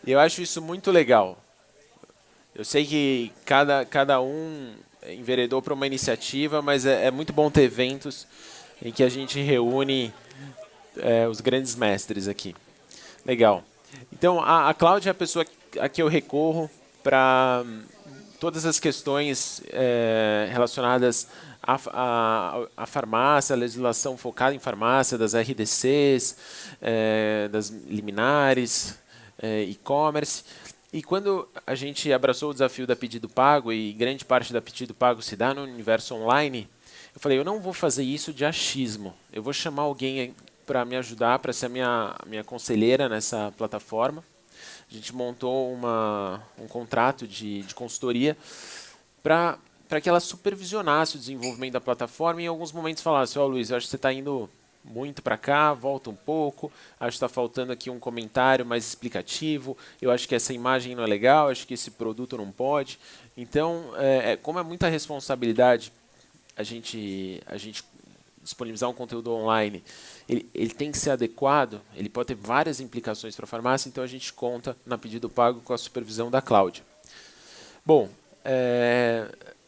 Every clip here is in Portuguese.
E eu acho isso muito legal. Eu sei que cada um enveredou para uma iniciativa, mas é muito bom ter eventos em que a gente reúne os grandes mestres aqui. Legal. Então, a Cláudia é a pessoa a que eu recorro para todas as questões relacionadas à farmácia, à legislação focada em farmácia, das RDCs, das liminares, e-commerce. E quando a gente abraçou o desafio da pedido pago, e grande parte da pedido pago se dá no universo online, eu falei, eu não vou fazer isso de achismo. Eu vou chamar alguém para me ajudar, para ser a minha conselheira nessa plataforma. A gente montou um contrato de consultoria para que ela supervisionasse o desenvolvimento da plataforma e em alguns momentos falasse, ó Luiz, eu acho que você está indo muito para cá, volta um pouco, acho que está faltando aqui um comentário mais explicativo, eu acho que essa imagem não é legal, acho que esse produto não pode. Então, como é muita responsabilidade a gente disponibilizar um conteúdo online, ele tem que ser adequado, ele pode ter várias implicações para a farmácia, então a gente conta na pedido pago com a supervisão da Cláudia. Bom,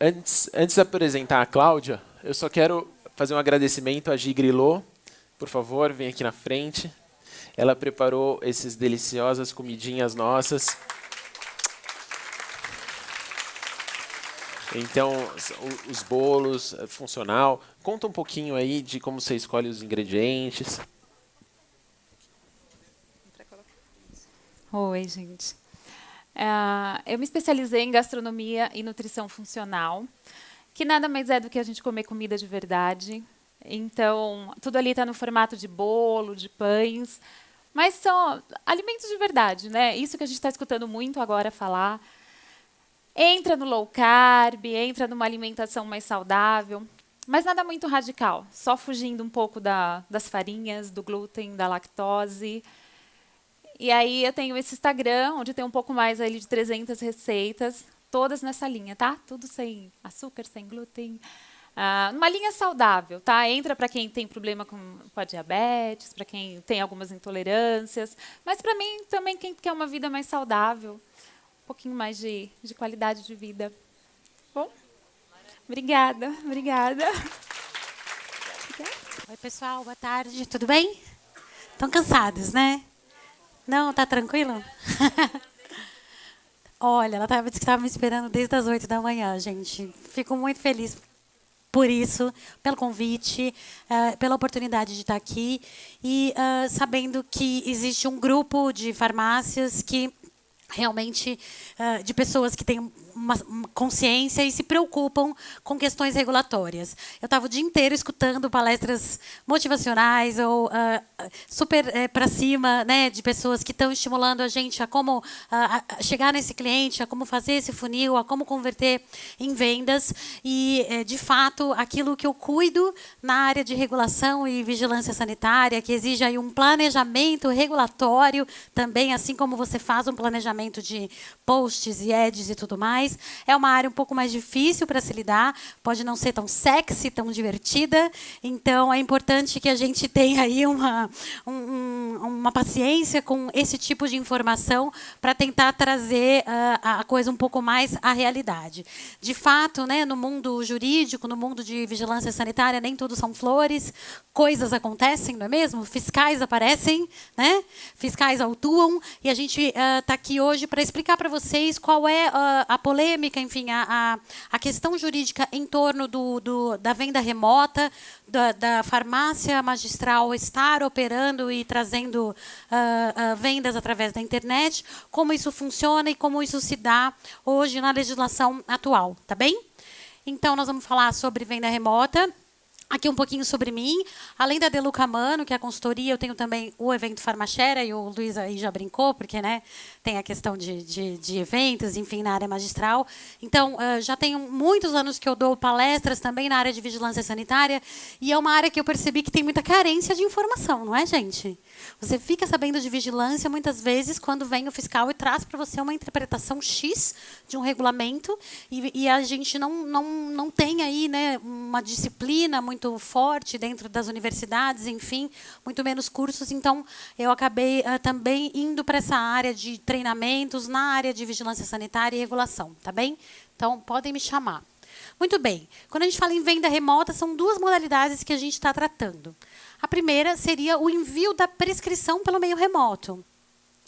antes de apresentar a Cláudia, eu só quero fazer um agradecimento a Gi Grilô. Por favor, vem aqui na frente. Ela preparou essas deliciosas comidinhas nossas. Então, os bolos, funcional. Conta um pouquinho aí de como você escolhe os ingredientes. Oi, gente. Eu me especializei em gastronomia e nutrição funcional, que nada mais é do que a gente comer comida de verdade. Então, tudo ali está no formato de bolo, de pães, mas são alimentos de verdade, né? Isso que a gente está escutando muito agora falar. Entra no low carb, entra numa alimentação mais saudável, mas nada muito radical, só fugindo um pouco das farinhas, do glúten, da lactose. E aí eu tenho esse Instagram, onde tem um pouco mais ali de 300 receitas, todas nessa linha, tá? Tudo sem açúcar, sem glúten. Numa linha saudável, tá? Entra para quem tem problema com a diabetes, para quem tem algumas intolerâncias, mas para mim também quem quer uma vida mais saudável, um pouquinho mais de qualidade de vida. Bom? Obrigada, obrigada. Oi, pessoal, boa tarde, tudo bem? Estão cansados, né? Não, tá tranquilo? Olha, ela disse que estava me esperando desde as 8 da manhã, gente. Fico muito feliz por isso, pelo convite, pela oportunidade de estar aqui e sabendo que existe um grupo de farmácias que realmente de pessoas que têm uma consciência e se preocupam com questões regulatórias. Eu estava o dia inteiro escutando palestras motivacionais ou super para cima, né, de pessoas que estão estimulando a gente a como chegar nesse cliente, a como fazer esse funil, a como converter em vendas. E, de fato, aquilo que eu cuido na área de regulação e vigilância sanitária, que exige aí um planejamento regulatório também, assim como você faz um planejamento de posts e ads e tudo mais, é uma área um pouco mais difícil para se lidar, pode não ser tão sexy, tão divertida, então é importante que a gente tenha aí uma paciência com esse tipo de informação para tentar trazer a coisa um pouco mais à realidade. De fato, né, no mundo jurídico, no mundo de vigilância sanitária, nem tudo são flores, coisas acontecem, não é mesmo? Fiscais aparecem, né? Fiscais autuam, e a gente está aqui hoje para explicar para vocês qual é a polêmica, enfim, a questão jurídica em torno da venda remota, da farmácia magistral estar operando e trazendo vendas através da internet, como isso funciona e como isso se dá hoje na legislação atual, tá bem? Então, nós vamos falar sobre venda remota. Aqui um pouquinho sobre mim. Além da Deluca Mano, que é a consultoria, eu tenho também o evento Farmachera, e o Luiz aí já brincou, porque né, tem a questão de eventos, enfim, na área magistral. Então, já tenho muitos anos que eu dou palestras também na área de vigilância sanitária, e é uma área que eu percebi que tem muita carência de informação, não é, gente? Você fica sabendo de vigilância, muitas vezes, quando vem o fiscal e traz para você uma interpretação X de um regulamento, e a gente não tem aí, né, uma disciplina muito forte dentro das universidades, enfim, muito menos cursos. Então, eu acabei também indo para essa área de treinamentos na área de vigilância sanitária e regulação, tá bem? Então, podem me chamar. Muito bem. Quando a gente fala em venda remota, são duas modalidades que a gente está tratando. A primeira seria o envio da prescrição pelo meio remoto.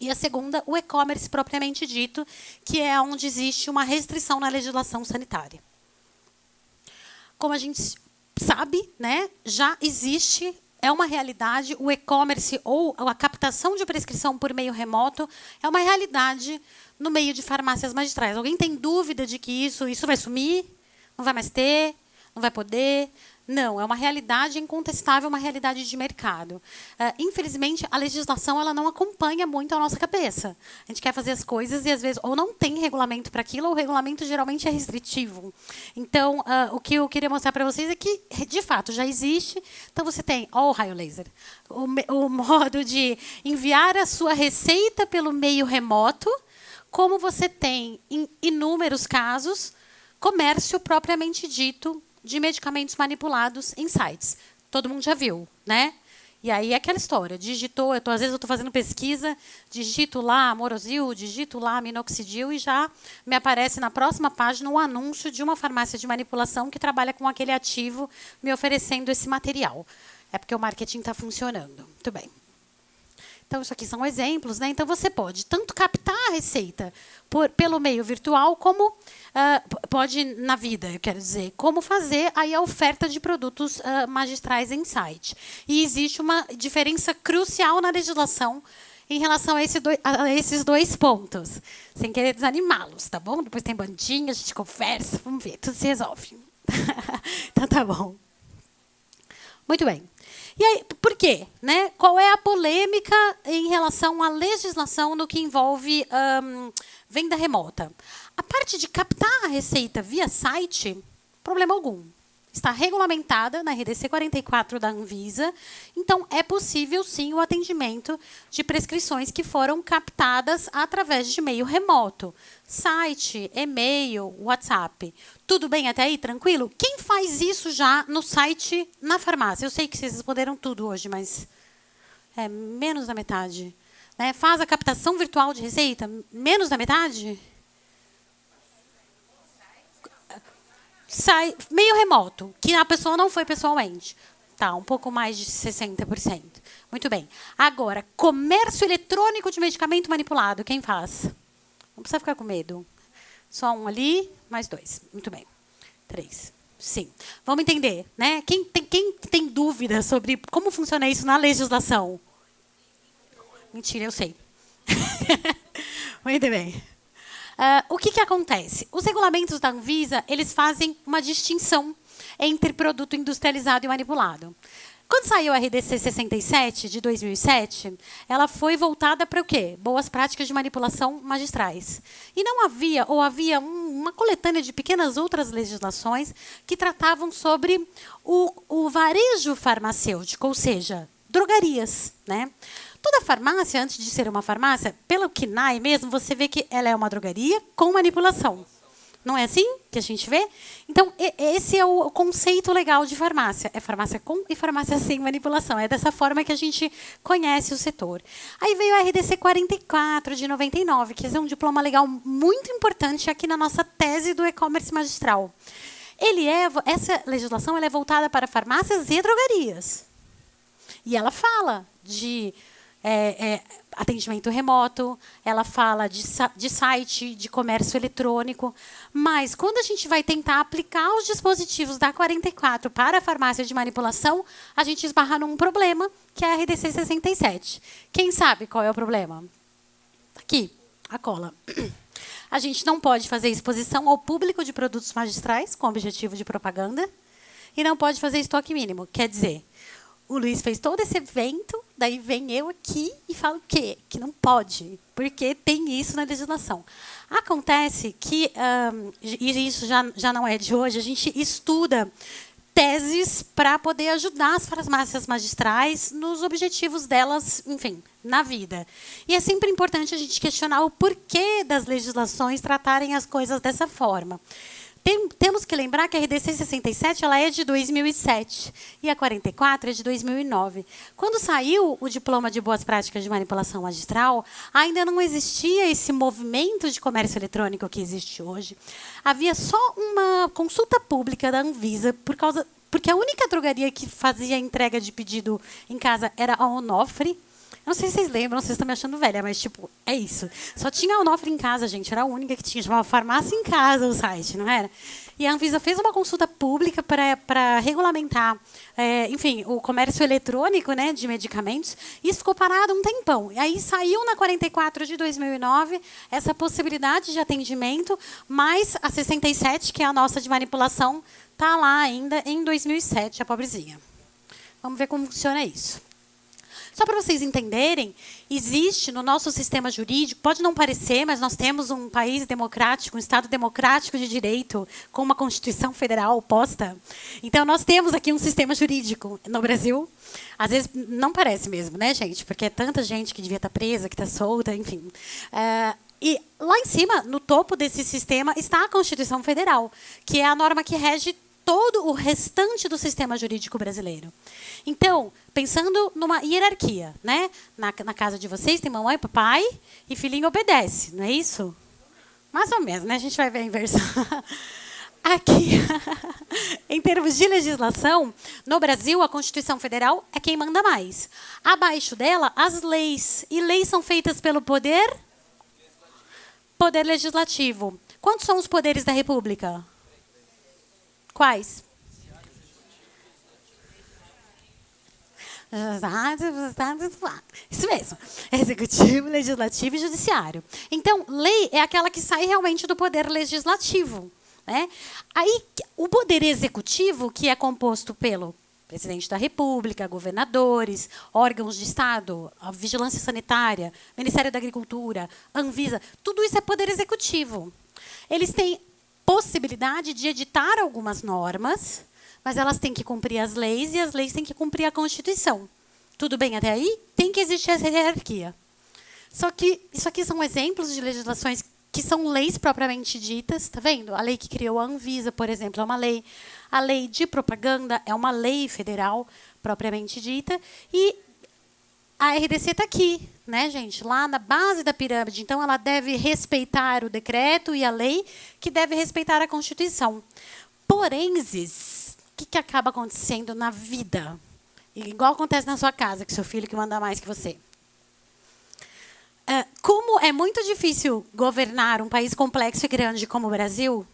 E a segunda, o e-commerce propriamente dito, que é onde existe uma restrição na legislação sanitária. Como a gente sabe, né, já existe, é uma realidade, o e-commerce ou a captação de prescrição por meio remoto é uma realidade no meio de farmácias magistrais. Alguém tem dúvida de que isso vai sumir? Não vai mais ter? Não vai poder? Não, é uma realidade incontestável, uma realidade de mercado. Infelizmente, a legislação ela não acompanha muito a nossa cabeça. A gente quer fazer as coisas e, às vezes, ou não tem regulamento para aquilo, ou o regulamento geralmente é restritivo. Então, o que eu queria mostrar para vocês é que, de fato, já existe. Então, você tem, ó, o raio laser, o modo de enviar a sua receita pelo meio remoto, como você tem, em inúmeros casos, comércio propriamente dito, de medicamentos manipulados em sites. Todo mundo já viu, né? E aí é aquela história. Digitou, às vezes eu estou fazendo pesquisa, digito lá Amorosil, digito lá Minoxidil e já me aparece na próxima página um anúncio de uma farmácia de manipulação que trabalha com aquele ativo me oferecendo esse material. É porque o marketing está funcionando. Muito bem. Então, isso aqui são exemplos, né? Então, você pode tanto captar a receita pelo meio virtual, como pode, na vida, eu quero dizer, como fazer aí a oferta de produtos magistrais em site. E existe uma diferença crucial na legislação em relação a esses dois pontos, sem querer desanimá-los, tá bom? Depois tem bandinha, a gente conversa, vamos ver, tudo se resolve. Então, tá bom. Muito bem. E aí, por quê? Né? Qual é a polêmica em relação à legislação no que envolve venda remota? A parte de captar a receita via site, problema algum. Está regulamentada na RDC 44 da Anvisa, então é possível, sim, o atendimento de prescrições que foram captadas através de meio remoto. Site, e-mail, WhatsApp. Tudo bem até aí? Tranquilo? Quem faz isso já no site, na farmácia? Eu sei que vocês responderam tudo hoje, mas é menos da metade. Né? Faz a captação virtual de receita? Menos da metade? Sai meio remoto, que a pessoa não foi pessoalmente. Tá, um pouco mais de 60%. Muito bem. Agora, comércio eletrônico de medicamento manipulado, quem faz? Não precisa ficar com medo. Só um ali, mais dois. Muito bem. 3. Sim. Vamos entender, né? Quem tem dúvida sobre como funciona isso na legislação? Mentira, eu sei. Muito bem. O que acontece? Os regulamentos da Anvisa, eles fazem uma distinção entre produto industrializado e manipulado. Quando saiu a RDC 67, de 2007, ela foi voltada para o quê? Boas práticas de manipulação magistrais. E não havia, ou havia uma coletânea de pequenas outras legislações que tratavam sobre o varejo farmacêutico, ou seja, drogarias, né? Toda farmácia, antes de ser uma farmácia, pelo KNAI mesmo, você vê que ela é uma drogaria com manipulação. Não é assim que a gente vê? Então, esse é o conceito legal de farmácia. É farmácia com e farmácia sem manipulação. É dessa forma que a gente conhece o setor. Aí veio a RDC 44, de 99, que é um diploma legal muito importante aqui na nossa tese do e-commerce magistral. Essa legislação ela é voltada para farmácias e drogarias. E ela fala de atendimento remoto, ela fala de site, de comércio eletrônico, mas quando a gente vai tentar aplicar os dispositivos da 44 para a farmácia de manipulação, a gente esbarra num problema, que é a RDC 67. Quem sabe qual é o problema? Aqui, a cola. A gente não pode fazer exposição ao público de produtos magistrais com objetivo de propaganda e não pode fazer estoque mínimo. Quer dizer, o Luiz fez todo esse evento, daí vem eu aqui e falo o quê? Que não pode, porque tem isso na legislação. Acontece que, e isso já não é de hoje, a gente estuda teses para poder ajudar as farmácias magistrais nos objetivos delas, enfim, na vida. E é sempre importante a gente questionar o porquê das legislações tratarem as coisas dessa forma. Temos que lembrar que a RDC 67 ela é de 2007 e a 44 é de 2009. Quando saiu o diploma de boas práticas de manipulação magistral, ainda não existia esse movimento de comércio eletrônico que existe hoje. Havia só uma consulta pública da Anvisa porque a única drogaria que fazia entrega de pedido em casa era a Onofre. Não sei se vocês lembram, vocês estão me achando velha, mas, tipo, é isso. Só tinha a Onofre em casa, gente. Era a única que tinha. Chamava Farmácia em Casa o site, não era? E a Anvisa fez uma consulta pública para regulamentar, enfim, o comércio eletrônico, né, de medicamentos. E isso ficou parado um tempão. E aí saiu na 44 de 2009 essa possibilidade de atendimento, mas a 67, que é a nossa de manipulação, está lá ainda em 2007, a pobrezinha. Vamos ver como funciona isso. Só para vocês entenderem, existe no nosso sistema jurídico, pode não parecer, mas nós temos um país democrático, um Estado democrático de direito, com uma Constituição Federal posta. Então, nós temos aqui um sistema jurídico no Brasil. Às vezes, não parece mesmo, né, gente? Porque é tanta gente que devia estar presa, que está solta, enfim. E lá em cima, no topo desse sistema, está a Constituição Federal, que é a norma que rege todo o restante do sistema jurídico brasileiro. Então, pensando numa hierarquia, né? Na casa de vocês tem mamãe, papai e filhinho obedece, não é isso? Mais ou menos, né? A gente vai ver a inversão. Aqui, em termos de legislação, no Brasil, a Constituição Federal é quem manda mais. Abaixo dela, as leis. E leis são feitas pelo poder legislativo. Quantos são os poderes da República? Quais? Isso mesmo. Executivo, legislativo e judiciário. Então, lei é aquela que sai realmente do poder legislativo, né? Aí, o poder executivo, que é composto pelo presidente da República, governadores, órgãos de Estado, a Vigilância Sanitária, Ministério da Agricultura, Anvisa, tudo isso é poder executivo. Eles têm possibilidade de editar algumas normas, mas elas têm que cumprir as leis e as leis têm que cumprir a Constituição. Tudo bem até aí? Tem que existir essa hierarquia. Só que isso aqui são exemplos de legislações que são leis propriamente ditas, tá vendo? A lei que criou a Anvisa, por exemplo, é uma lei. A lei de propaganda é uma lei federal propriamente dita. E a RDC está aqui, né, gente? Lá na base da pirâmide. Então, ela deve respeitar o decreto e a lei, que deve respeitar a Constituição. Porém, o que acaba acontecendo na vida? Igual acontece na sua casa, que seu filho que manda mais que você. Como é muito difícil governar um país complexo e grande como o Brasil,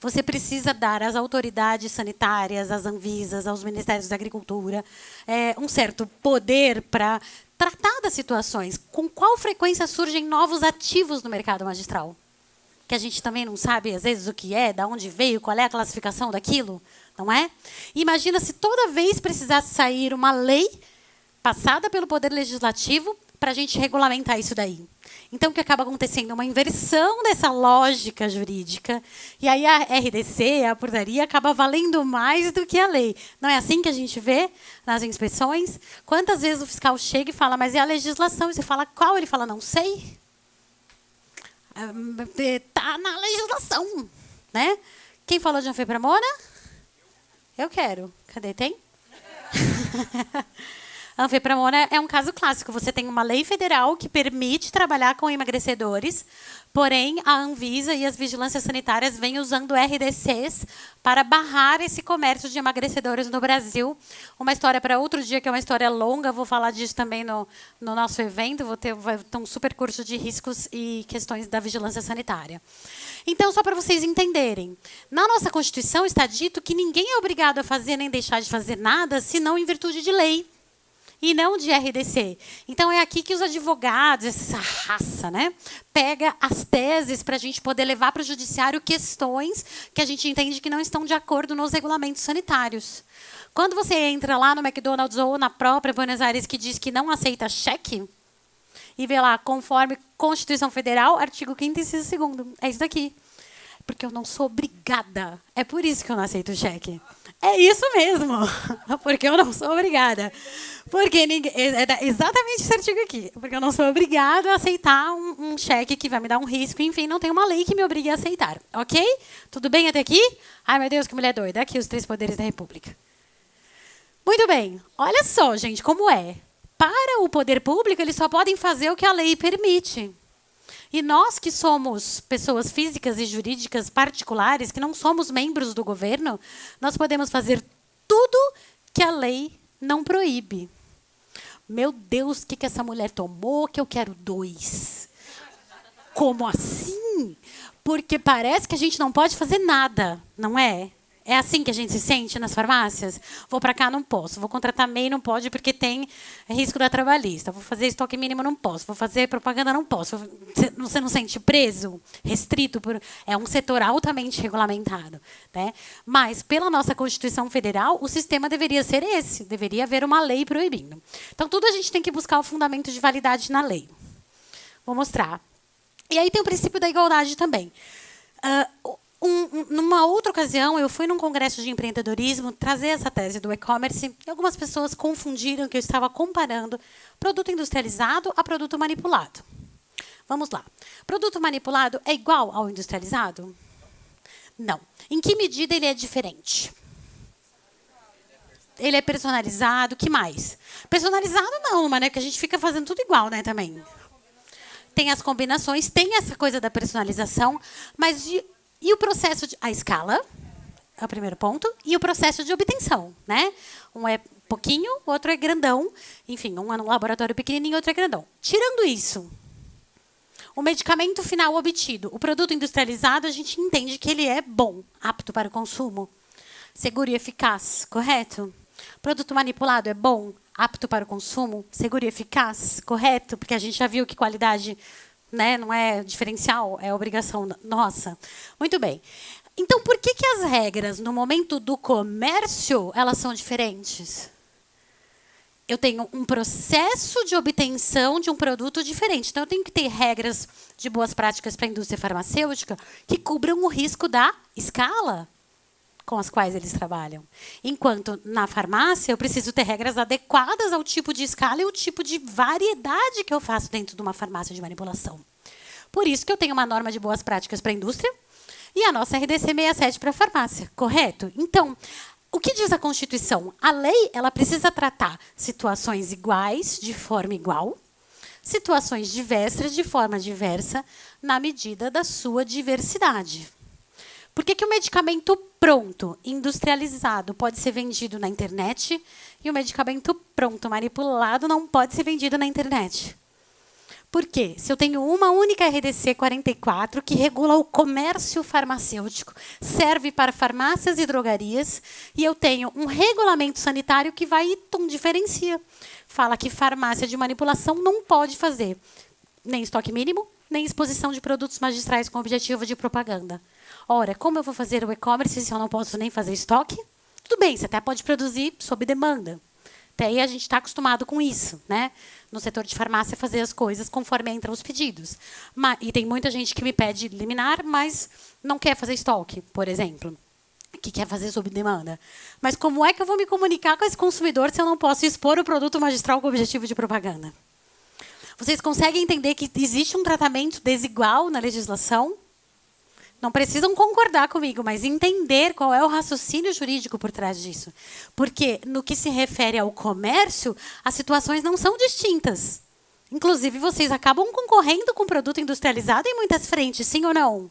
você precisa dar às autoridades sanitárias, às Anvisas, aos Ministérios da Agricultura, um certo poder para tratar das situações. Com qual frequência surgem novos ativos no mercado magistral? Que a gente também não sabe, às vezes, o que é, de onde veio, qual é a classificação daquilo, não é? Imagina se toda vez precisasse sair uma lei passada pelo Poder Legislativo para a gente regulamentar isso daí. Então, o que acaba acontecendo? Uma inversão dessa lógica jurídica. E aí a RDC, a portaria, acaba valendo mais do que a lei. Não é assim que a gente vê nas inspeções? Quantas vezes o fiscal chega e fala, mas é a legislação? E você fala, qual? Ele fala, não sei. Está na legislação. Né? Quem falou de anfepramona? Eu quero. Cadê? Tem? A anfepramona é um caso clássico. Você tem uma lei federal que permite trabalhar com emagrecedores, porém a Anvisa e as vigilâncias sanitárias vêm usando RDCs para barrar esse comércio de emagrecedores no Brasil. Uma história para outro dia, que é uma história longa, vou falar disso também no nosso evento, vai ter um super curso de riscos e questões da vigilância sanitária. Então, só para vocês entenderem, na nossa Constituição está dito que ninguém é obrigado a fazer nem deixar de fazer nada, senão em virtude de lei. E não de RDC. Então, é aqui que os advogados, essa raça, né, pega as teses para a gente poder levar para o judiciário questões que a gente entende que não estão de acordo nos regulamentos sanitários. Quando você entra lá no McDonald's ou na própria Buenos Aires, que diz que não aceita cheque, e vê lá, conforme Constituição Federal, artigo 5º, inciso 2º. É isso daqui. Porque eu não sou obrigada. É por isso que eu não aceito cheque. É isso mesmo, porque eu não sou obrigada. Porque exatamente esse artigo aqui. Porque eu não sou obrigada a aceitar um cheque que vai me dar um risco. Enfim, não tem uma lei que me obrigue a aceitar. Ok? Tudo bem até aqui? Ai, meu Deus, que mulher doida. Aqui os 3 poderes da República. Muito bem. Olha só, gente, como é. Para o poder público, eles só podem fazer o que a lei permite. E nós que somos pessoas físicas e jurídicas particulares, que não somos membros do governo, nós podemos fazer tudo que a lei não proíbe. Meu Deus, o que essa mulher tomou que eu quero 2? Como assim? Porque parece que a gente não pode fazer nada, não é? É assim que a gente se sente nas farmácias? Vou para cá, não posso. Vou contratar MEI, não pode, porque tem risco da trabalhista. Vou fazer estoque mínimo, não posso. Vou fazer propaganda, não posso. Você não sente preso, restrito? É um setor altamente regulamentado. Né? Mas, pela nossa Constituição Federal, o sistema deveria ser esse. Deveria haver uma lei proibindo. Então, tudo a gente tem que buscar o fundamento de validade na lei. Vou mostrar. E aí tem o princípio da igualdade também. Numa outra ocasião, eu fui num congresso de empreendedorismo trazer essa tese do e-commerce e algumas pessoas confundiram que eu estava comparando produto industrializado a produto manipulado. Vamos lá. Produto manipulado é igual ao industrializado? Não. Em que medida ele é diferente? Ele é personalizado, que mais? Personalizado não, mas né, que a gente fica fazendo tudo igual, né, também. Tem as combinações, tem essa coisa da personalização, mas e o processo de... A escala, é o primeiro ponto, e o processo de obtenção, né? Um é pouquinho, o outro é grandão. Enfim, um é num laboratório pequenininho, outro é grandão. Tirando isso, o medicamento final obtido, o produto industrializado, a gente entende que ele é bom, apto para o consumo, seguro e eficaz, correto? Produto manipulado é bom, apto para o consumo, seguro e eficaz, correto? Porque a gente já viu que qualidade... Né? Não é diferencial, é obrigação nossa. Muito bem. Então, por que as regras, no momento do comércio, elas são diferentes? Eu tenho um processo de obtenção de um produto diferente. Então, eu tenho que ter regras de boas práticas para a indústria farmacêutica que cubram o risco da escala com as quais eles trabalham. Enquanto, na farmácia, eu preciso ter regras adequadas ao tipo de escala e o tipo de variedade que eu faço dentro de uma farmácia de manipulação. Por isso que eu tenho uma norma de boas práticas para a indústria e a nossa RDC 67 para a farmácia, correto? Então, o que diz a Constituição? A lei ela precisa tratar situações iguais de forma igual, situações diversas de forma diversa, na medida da sua diversidade. Por que o medicamento pronto, industrializado, pode ser vendido na internet e o medicamento pronto, manipulado, não pode ser vendido na internet? Por quê? Se eu tenho uma única RDC 44 que regula o comércio farmacêutico, serve para farmácias e drogarias, e eu tenho um regulamento sanitário que vai e diferencia. Fala que farmácia de manipulação não pode fazer nem estoque mínimo, nem exposição de produtos magistrais com objetivo de propaganda. Ora, como eu vou fazer o e-commerce se eu não posso nem fazer estoque? Tudo bem, você até pode produzir sob demanda. Até aí a gente está acostumado com isso, né? No setor de farmácia, fazer as coisas conforme entram os pedidos. E tem muita gente que me pede liminar, mas não quer fazer estoque, por exemplo, que quer fazer sob demanda. Mas como é que eu vou me comunicar com esse consumidor se eu não posso expor o produto magistral com objetivo de propaganda? Vocês conseguem entender que existe um tratamento desigual na legislação? Não precisam concordar comigo, mas entender qual é o raciocínio jurídico por trás disso. Porque, no que se refere ao comércio, as situações não são distintas. Inclusive, vocês acabam concorrendo com produto industrializado em muitas frentes, sim ou não?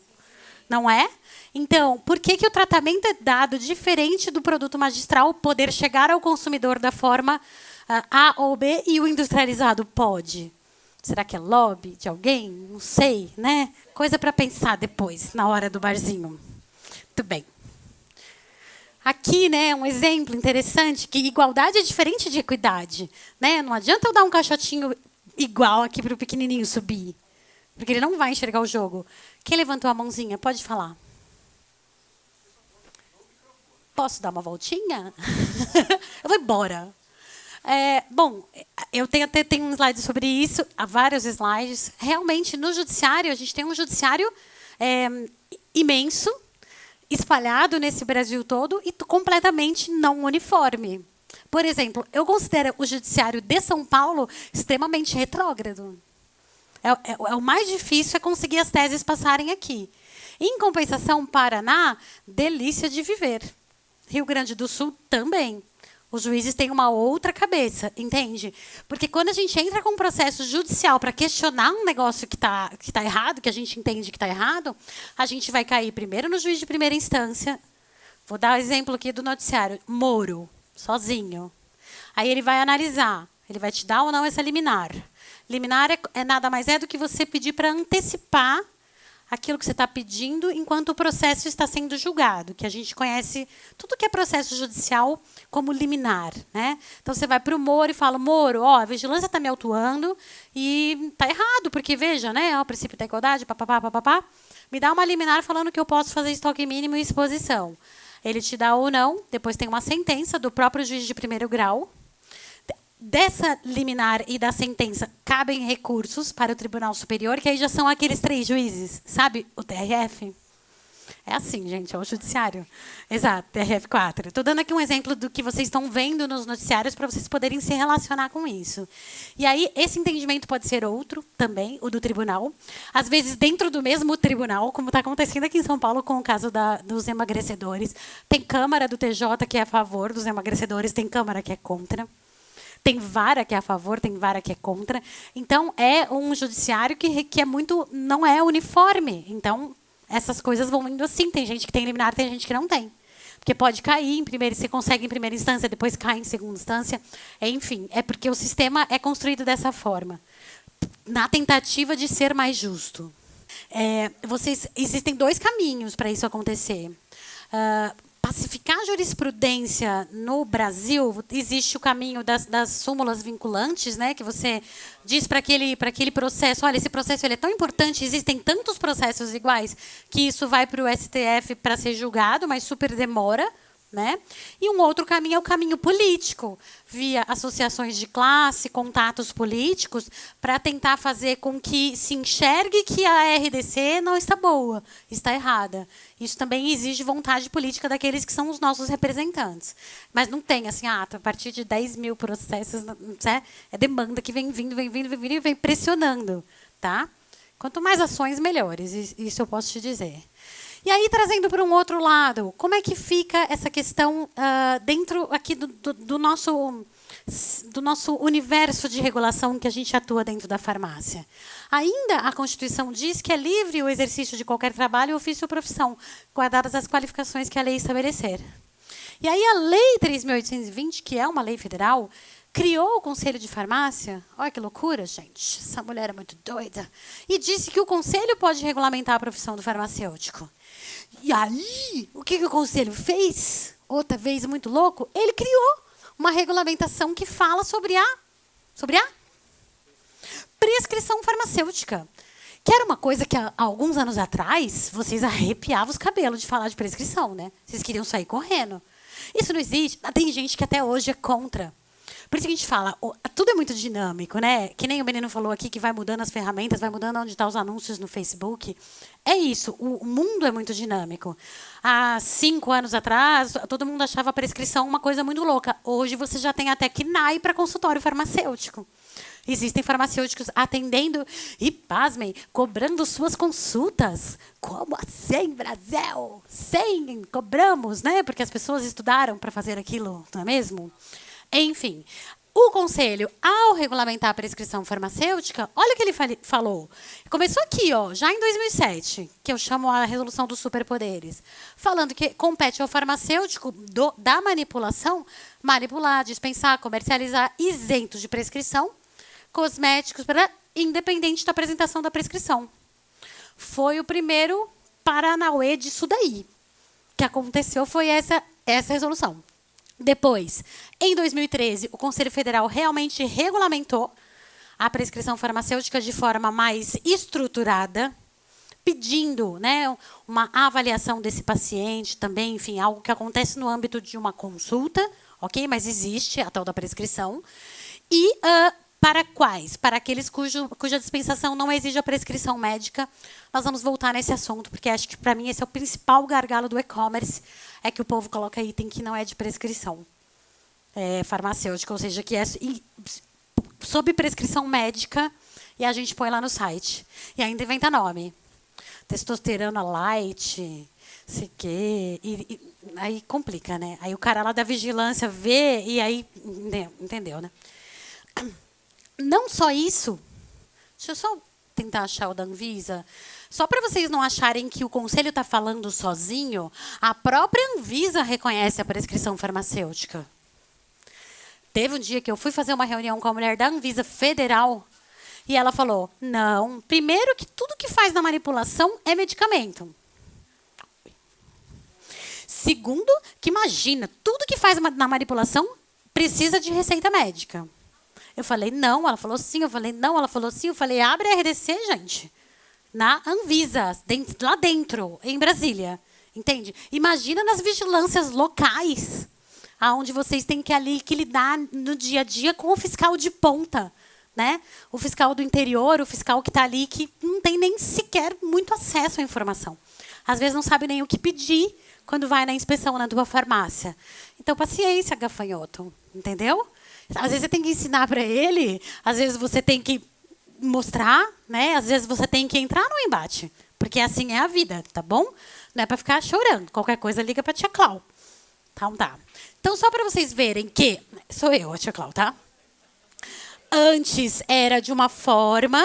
Não é? Então, por que o tratamento é dado diferente do produto magistral poder chegar ao consumidor da forma A ou B e o industrializado pode? Será que é lobby de alguém? Não sei, né? Coisa para pensar depois, na hora do barzinho. Muito bem. Aqui, né, um exemplo interessante, que igualdade é diferente de equidade. Né? Não adianta eu dar um caixotinho igual aqui para o pequenininho subir, porque ele não vai enxergar o jogo. Quem levantou a mãozinha? Pode falar. Posso dar uma voltinha? Eu vou embora. Bom, eu tenho um slide sobre isso, há vários slides. Realmente, no judiciário, a gente tem um judiciário imenso espalhado nesse Brasil todo e completamente não uniforme. Por exemplo, eu considero o judiciário de São Paulo extremamente retrógrado. O mais difícil é conseguir as teses passarem aqui. Em compensação, Paraná, delícia de viver. Rio Grande do Sul também. Os juízes têm uma outra cabeça, entende? Porque quando a gente entra com um processo judicial para questionar um negócio que tá errado, que a gente entende que está errado, a gente vai cair primeiro no juiz de primeira instância. Vou dar o exemplo aqui do noticiário. Moro, sozinho. Aí ele vai analisar. Ele vai te dar ou não essa liminar. Liminar é nada mais do que você pedir para antecipar aquilo que você está pedindo enquanto o processo está sendo julgado, que a gente conhece tudo que é processo judicial como liminar, né? Então você vai para o Moro e fala: Moro, ó, a vigilância está me autuando e está errado, porque veja, né, o princípio da igualdade, papapá, papapá, me dá uma liminar falando que eu posso fazer estoque mínimo e exposição. Ele te dá ou não, depois tem uma sentença do próprio juiz de primeiro grau. Dessa liminar e da sentença cabem recursos para o Tribunal Superior, que aí já são aqueles 3 juízes, sabe? O TRF. É assim, gente, é o judiciário. Exato, TRF4. Estou dando aqui um exemplo do que vocês estão vendo nos noticiários para vocês poderem se relacionar com isso. E aí, esse entendimento pode ser outro também, o do tribunal. Às vezes, dentro do mesmo tribunal, como está acontecendo aqui em São Paulo com o caso dos emagrecedores. Tem Câmara do TJ que é a favor dos emagrecedores, tem Câmara que é contra. Tem vara que é a favor, tem vara que é contra. Então, é um judiciário que é muito... não é uniforme. Então, essas coisas vão indo assim. Tem gente que tem liminar, tem gente que não tem. Porque pode cair em primeira... Você consegue em primeira instância, depois cai em segunda instância. Enfim, é porque o sistema é construído dessa forma. Na tentativa de ser mais justo. Existem 2 caminhos para isso acontecer. Pacificar a jurisprudência no Brasil, existe o caminho das súmulas vinculantes, né, que você diz para aquele processo: olha, esse processo ele é tão importante, existem tantos processos iguais, que isso vai para o STF para ser julgado, mas super demora. Né? E um outro caminho é o caminho político, via associações de classe, contatos políticos, para tentar fazer com que se enxergue que a RDC não está boa, está errada. Isso também exige vontade política daqueles que são os nossos representantes. Mas não tem assim, a partir de 10 mil processos, é demanda que vem vindo e vem pressionando. Tá? Quanto mais ações, melhores, isso eu posso te dizer. E aí, trazendo para um outro lado, como é que fica essa questão dentro aqui do nosso universo de regulação que a gente atua dentro da farmácia? Ainda a Constituição diz que é livre o exercício de qualquer trabalho, ofício ou profissão, guardadas as qualificações que a lei estabelecer. E aí a Lei 3.820, que é uma lei federal, criou o Conselho de Farmácia. Olha que loucura, gente. Essa mulher é muito doida. E disse que o Conselho pode regulamentar a profissão do farmacêutico. E aí, o que o Conselho fez? Outra vez, muito louco, ele criou uma regulamentação que fala sobre a prescrição farmacêutica. Que era uma coisa que, há alguns anos atrás, vocês arrepiavam os cabelos de falar de prescrição, né? Vocês queriam sair correndo. Isso não existe. Tem gente que até hoje é contra. Por isso que a gente fala, tudo é muito dinâmico, né? Que nem o menino falou aqui, que vai mudando as ferramentas, vai mudando onde estão os anúncios no Facebook. É isso, o mundo é muito dinâmico. Há 5 anos atrás, todo mundo achava a prescrição uma coisa muito louca. Hoje você já tem até KNAI para consultório farmacêutico. Existem farmacêuticos atendendo e, pasmem, cobrando suas consultas. Como assim, Brasil? Sim, cobramos, né? Porque as pessoas estudaram para fazer aquilo, não é mesmo? Enfim, o Conselho, ao regulamentar a prescrição farmacêutica, olha o que ele falou. Começou aqui, já em 2007, que eu chamo a resolução dos superpoderes, falando que compete ao farmacêutico da manipulação, manipular, dispensar, comercializar, isentos de prescrição, cosméticos, independente da apresentação da prescrição. Foi o primeiro paranauê disso daí. O que aconteceu foi essa resolução. Depois, em 2013, o Conselho Federal realmente regulamentou a prescrição farmacêutica de forma mais estruturada, pedindo, né, uma avaliação desse paciente também, enfim, algo que acontece no âmbito de uma consulta, ok? Mas existe a tal da prescrição. E Para quais? Para aqueles cuja dispensação não exige a prescrição médica. Nós vamos voltar nesse assunto, porque acho que, para mim, esse é o principal gargalo do e-commerce, é que o povo coloca item que não é de prescrição farmacêutica, ou seja, que é sob prescrição médica, e a gente põe lá no site. E ainda inventa nome. Testosterona light, sei quê. Aí complica, né? Aí o cara lá da vigilância vê e aí... Entendeu, né? Não só isso. Deixa eu só tentar achar o da Anvisa. Só para vocês não acharem que o conselho está falando sozinho, a própria Anvisa reconhece a prescrição farmacêutica. Teve um dia que eu fui fazer uma reunião com a mulher da Anvisa Federal e ela falou, não, primeiro que tudo que faz na manipulação é medicamento. Segundo, que imagina, tudo que faz na manipulação precisa de receita médica. Eu falei, não, ela falou sim, eu falei, não, ela falou sim, eu falei, abre a RDC, gente, na Anvisa, lá dentro, em Brasília, entende? Imagina nas vigilâncias locais, onde vocês têm que lidar no dia a dia com o fiscal de ponta, né? O fiscal do interior, o fiscal que está ali, que não tem nem sequer muito acesso à informação. Às vezes não sabe nem o que pedir quando vai na inspeção na tua farmácia. Então, paciência, gafanhoto, entendeu? Às vezes você tem que ensinar para ele, às vezes você tem que mostrar, né? Às vezes você tem que entrar no embate, porque assim é a vida, tá bom? Não é para ficar chorando. Qualquer coisa liga para a tia Clau. Tá. Então, só para vocês verem que sou eu, a tia Clau, tá? Antes era de uma forma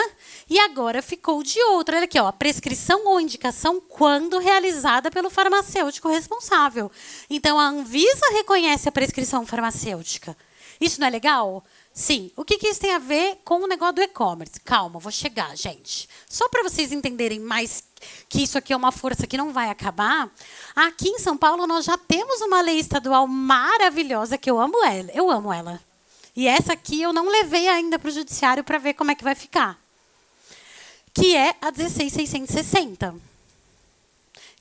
e agora ficou de outra. Olha aqui, ó, prescrição ou indicação quando realizada pelo farmacêutico responsável. Então, a Anvisa reconhece a prescrição farmacêutica. Isso não é legal? Sim. O que isso tem a ver com o negócio do e-commerce? Calma, vou chegar, gente. Só para vocês entenderem mais que isso aqui é uma força que não vai acabar, aqui em São Paulo nós já temos uma lei estadual maravilhosa que eu amo ela. Eu amo ela. E essa aqui eu não levei ainda para o judiciário para ver como é que vai ficar. Que é a 16.660.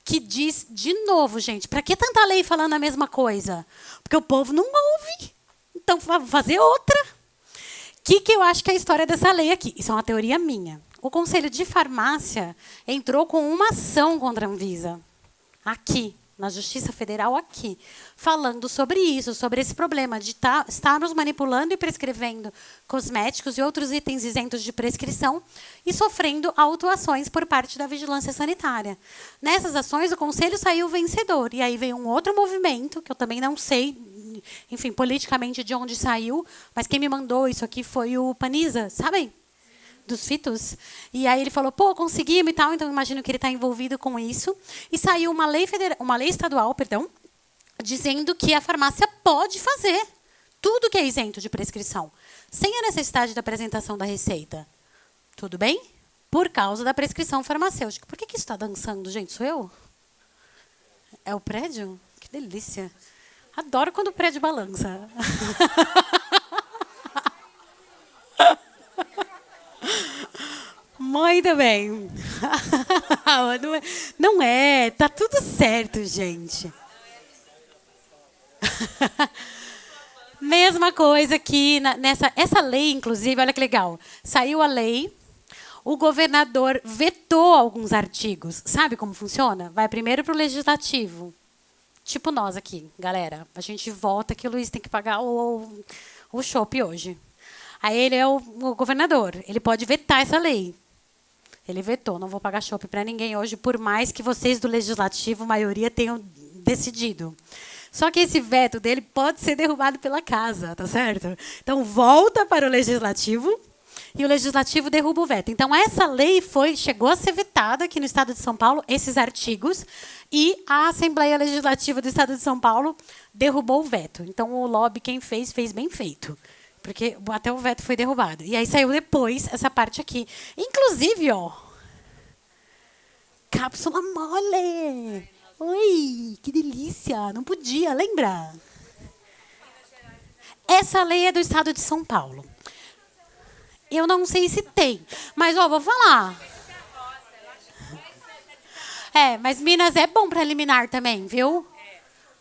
Que diz, de novo, gente, para que tanta lei falando a mesma coisa? Porque o povo não ouve. Então, vou fazer outra. O que eu acho que é a história dessa lei aqui? Isso é uma teoria minha. O Conselho de Farmácia entrou com uma ação contra a Anvisa. Aqui, na Justiça Federal, aqui. Falando sobre isso, sobre esse problema de estarmos manipulando e prescrevendo cosméticos e outros itens isentos de prescrição e sofrendo autuações por parte da vigilância sanitária. Nessas ações, o Conselho saiu vencedor. E aí veio um outro movimento, que eu também não sei, enfim, politicamente de onde saiu, mas quem me mandou isso aqui foi o Panisa, sabem? Dos fitos. E aí ele falou, pô, conseguimos e tal, então imagino que ele está envolvido com isso. E saiu uma lei estadual, dizendo que a farmácia pode fazer tudo que é isento de prescrição, sem a necessidade da apresentação da receita. Tudo bem? Por causa da prescrição farmacêutica. Por que isso está dançando, gente? Sou eu? É o prédio? Que delícia. Adoro quando o prédio balança. Muito bem. Não é, tá tudo certo, gente. Mesma coisa aqui essa lei, inclusive, olha que legal. Saiu a lei, o governador vetou alguns artigos. Sabe como funciona? Vai primeiro para o legislativo. Tipo nós aqui, galera. A gente vota que o Luiz tem que pagar o chopp hoje. Aí ele é o governador. Ele pode vetar essa lei. Ele vetou. Não vou pagar chopp para ninguém hoje, por mais que vocês do legislativo, maioria, tenham decidido. Só que esse veto dele pode ser derrubado pela casa, tá certo? Então, volta para o legislativo e o legislativo derruba o veto. Então, essa lei chegou a ser vetada aqui no estado de São Paulo, esses artigos, e a Assembleia Legislativa do estado de São Paulo derrubou o veto. Então, o lobby, quem fez bem feito. Porque até o veto foi derrubado. E aí saiu depois essa parte aqui. Inclusive, ó, cápsula mole. Oi, que delícia. Não podia, lembra? Essa lei é do estado de São Paulo. Eu não sei se tem, mas ó, vou falar. Mas Minas é bom para eliminar também, viu?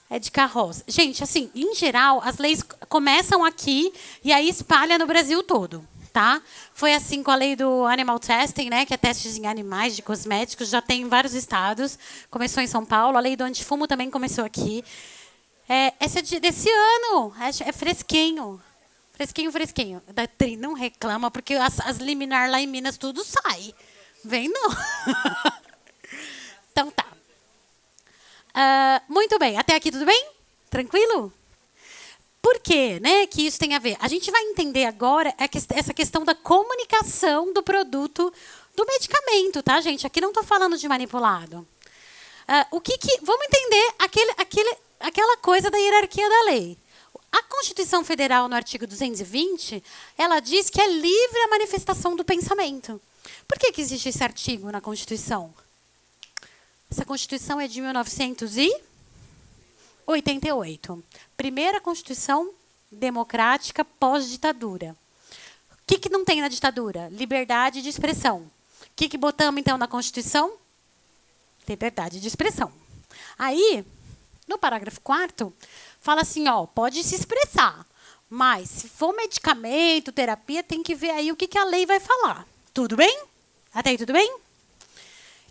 É de carroça. Gente, assim, em geral, as leis começam aqui e aí espalha no Brasil todo, tá? Foi assim com a lei do animal testing, né, que é testes em animais de cosméticos, já tem em vários estados. Começou em São Paulo, a lei do antifumo também começou aqui. Essa é desse ano, é fresquinho. Fresquinho, fresquinho. Da Tri não reclama, porque as liminar lá em Minas tudo sai. Vem não. Então tá. Muito bem, até aqui tudo bem? Tranquilo? Por quê, né, que isso tem a ver? A gente vai entender agora essa questão da comunicação do produto, do medicamento, tá, gente? Aqui não estou falando de manipulado. Vamos entender aquela coisa da hierarquia da lei. A Constituição Federal, no artigo 220, ela diz que é livre a manifestação do pensamento. Por que existe esse artigo na Constituição? Essa Constituição é de 1988. Primeira Constituição democrática pós-ditadura. O que não tem na ditadura? Liberdade de expressão. O que botamos, então, na Constituição? Liberdade de expressão. Aí, no parágrafo 4º, fala assim, pode se expressar, mas se for medicamento, terapia, tem que ver aí o que a lei vai falar. Tudo bem? Até aí tudo bem? O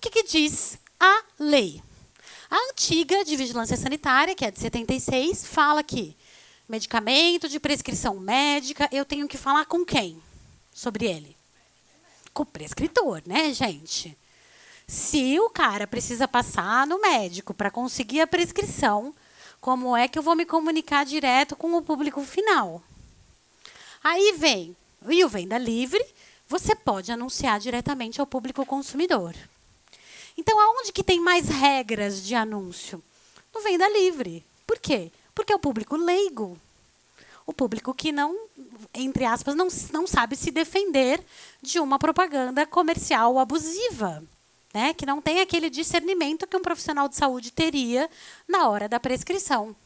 que diz a lei? A antiga de vigilância sanitária, que é de 76, fala que medicamento de prescrição médica, eu tenho que falar com quem sobre ele? Com o prescritor, né, gente? Se o cara precisa passar no médico para conseguir a prescrição, como é que eu vou me comunicar direto com o público final? Aí vem o Venda Livre, você pode anunciar diretamente ao público consumidor. Então, aonde que tem mais regras de anúncio? No Venda Livre. Por quê? Porque é o público leigo. O público que não, entre aspas, não sabe se defender de uma propaganda comercial abusiva, né? Que não tem aquele discernimento que um profissional de saúde teria na hora da prescrição.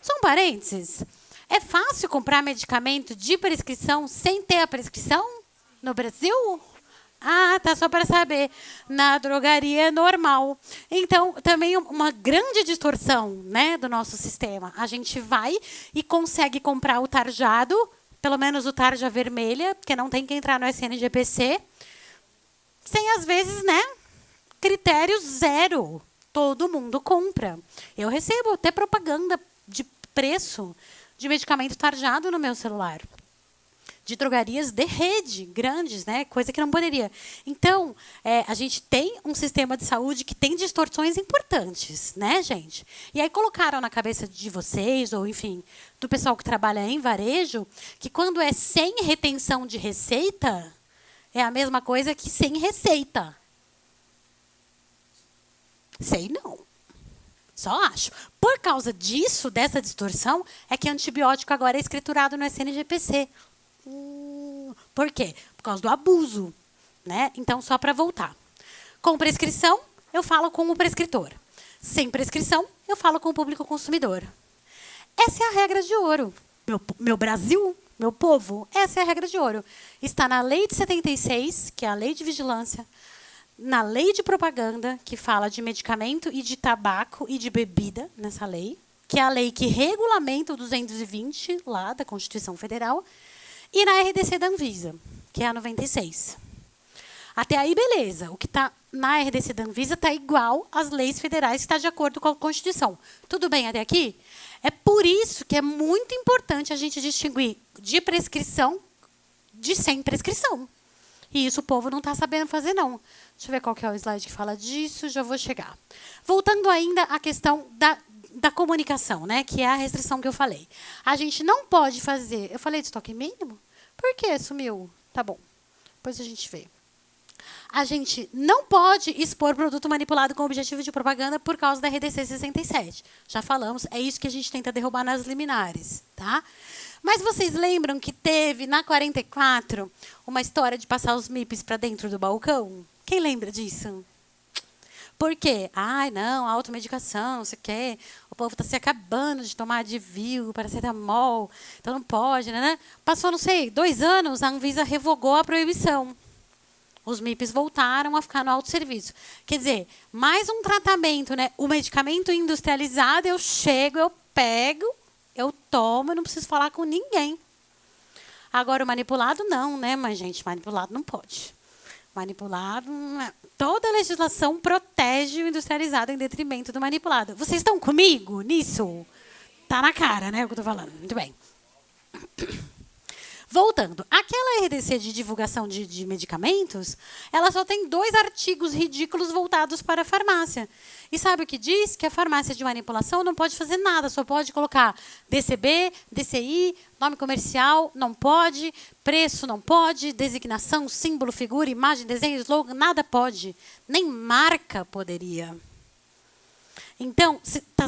Só um parênteses. É fácil comprar medicamento de prescrição sem ter a prescrição no Brasil? Tá, só para saber. Na drogaria é normal. Então, também uma grande distorção, né, do nosso sistema. A gente vai e consegue comprar o tarjado, pelo menos o tarja vermelha, porque não tem que entrar no SNGPC, sem, às vezes, né, critério zero. Todo mundo compra. Eu recebo até propaganda de preço de medicamento tarjado no meu celular. De drogarias de rede, grandes, né? Coisa que não poderia. Então, a gente tem um sistema de saúde que tem distorções importantes, né, gente? E aí colocaram na cabeça de vocês, ou enfim, do pessoal que trabalha em varejo, que quando é sem retenção de receita, é a mesma coisa que sem receita. Sei não. Só acho. Por causa disso, dessa distorção, é que antibiótico agora é escriturado no SNGPC. Por quê? Por causa do abuso, né? Então, só para voltar. Com prescrição, eu falo com o prescritor. Sem prescrição, eu falo com o público consumidor. Essa é a regra de ouro. Meu Brasil, meu povo, essa é a regra de ouro. Está na Lei de 76, que é a Lei de Vigilância, na Lei de Propaganda, que fala de medicamento e de tabaco e de bebida, nessa lei, que é a lei que regulamenta o 220, lá da Constituição Federal, e na RDC da Anvisa, que é a 96. Até aí, beleza. O que está na RDC da Anvisa está igual às leis federais, está de acordo com a Constituição. Tudo bem até aqui? É por isso que é muito importante a gente distinguir de prescrição de sem prescrição. E isso o povo não está sabendo fazer, não. Deixa eu ver qual que é o slide que fala disso, já vou chegar. Voltando ainda à questão da comunicação, né, que é a restrição que eu falei. A gente não pode fazer... Eu falei de estoque mínimo? Por que sumiu? Tá bom, depois a gente vê. A gente não pode expor produto manipulado com objetivo de propaganda por causa da RDC 67. Já falamos, é isso que a gente tenta derrubar nas liminares, tá? Mas vocês lembram que teve, na 44, uma história de passar os MIPs para dentro do balcão? Quem lembra disso? Por quê? Ai, não, automedicação, não sei o quê. O povo está se acabando de tomar Advil, paracetamol, então não pode, né? Passou, não sei, 2 anos, a Anvisa revogou a proibição. Os MIPs voltaram a ficar no autosserviço. Quer dizer, mais um tratamento, né? O medicamento industrializado, eu chego, eu pego, eu tomo, eu não preciso falar com ninguém. Agora, o manipulado não, né? Mas, gente, manipulado não pode. Manipulado, toda a legislação protege o industrializado em detrimento do manipulado. Vocês estão comigo nisso? Tá na cara, né, o que eu tô falando. Muito bem. Voltando, aquela RDC de divulgação de medicamentos, ela só tem 2 artigos ridículos voltados para a farmácia. E sabe o que diz? Que a farmácia de manipulação não pode fazer nada, só pode colocar DCB, DCI, nome comercial, não pode, preço não pode, designação, símbolo, figura, imagem, desenho, slogan, nada pode. Nem marca poderia. Então,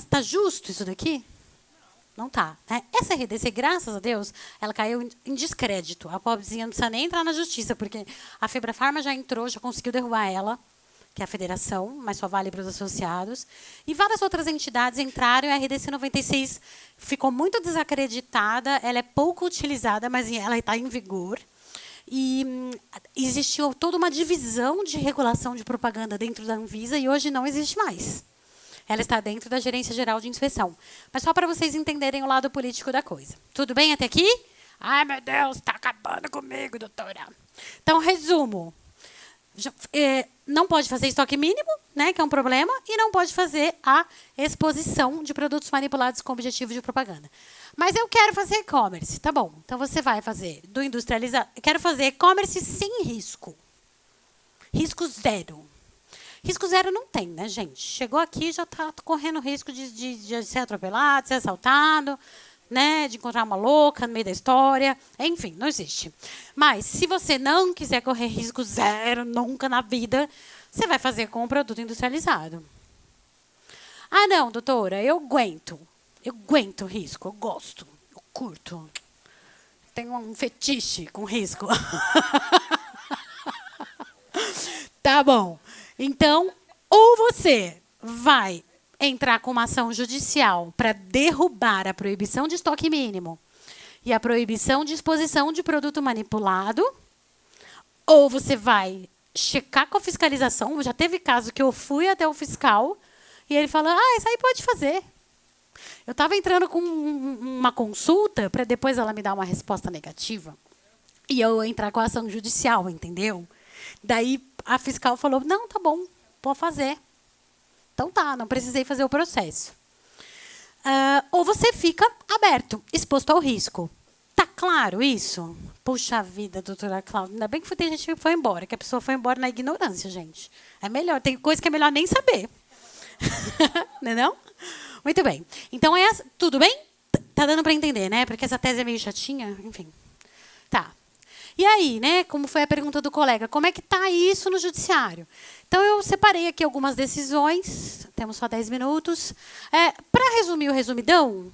tá justo isso daqui? Não tá. Né? Essa RDC, graças a Deus, ela caiu em descrédito. A pobrezinha não precisa nem entrar na justiça, porque a Febrafarma já entrou, já conseguiu derrubar ela, que é a federação, mas só vale para os associados. E várias outras entidades entraram e a RDC 96 ficou muito desacreditada, ela é pouco utilizada, mas ela está em vigor. E existiu toda uma divisão de regulação de propaganda dentro da Anvisa e hoje não existe mais. Ela está dentro da Gerência Geral de Inspeção. Mas só para vocês entenderem o lado político da coisa. Tudo bem até aqui? Ai, meu Deus, está acabando comigo, doutora. Então, resumo. Não pode fazer estoque mínimo, né, que é um problema, e não pode fazer a exposição de produtos manipulados com objetivo de propaganda. Mas eu quero fazer e-commerce. Tá bom, então você vai fazer do industrializado. Eu quero fazer e-commerce sem risco. Risco zero. Risco zero não tem, né, gente? Chegou aqui já está correndo risco de ser atropelado, de ser assaltado, né, de encontrar uma louca no meio da história. Enfim, não existe. Mas, se você não quiser correr risco zero nunca na vida, você vai fazer com o produto industrializado. Ah, não, doutora, eu aguento. Eu aguento risco, eu gosto, eu curto. Tenho um fetiche com risco. Tá bom. Então, ou você vai entrar com uma ação judicial para derrubar a proibição de estoque mínimo e a proibição de exposição de produto manipulado, ou você vai checar com a fiscalização. Já teve caso que eu fui até o fiscal e ele falou, isso aí pode fazer. Eu estava entrando com uma consulta para depois ela me dar uma resposta negativa e eu entrar com a ação judicial, entendeu? Daí a fiscal falou, não, tá bom, pode fazer. Então tá, não precisei fazer o processo. Ou você fica aberto, exposto ao risco. Tá claro isso? Puxa vida, doutora Cláudia, ainda bem que tem gente que foi embora, que a pessoa foi embora na ignorância, gente. É melhor, tem coisa que é melhor nem saber. Não é não? Muito bem. Então, tudo bem? Tá dando para entender, né? Porque essa tese é meio chatinha, enfim. Tá. E aí, né, como foi a pergunta do colega, como é que está isso no judiciário? Então, eu separei aqui algumas decisões, temos só 10 minutos. Para resumir o resumidão,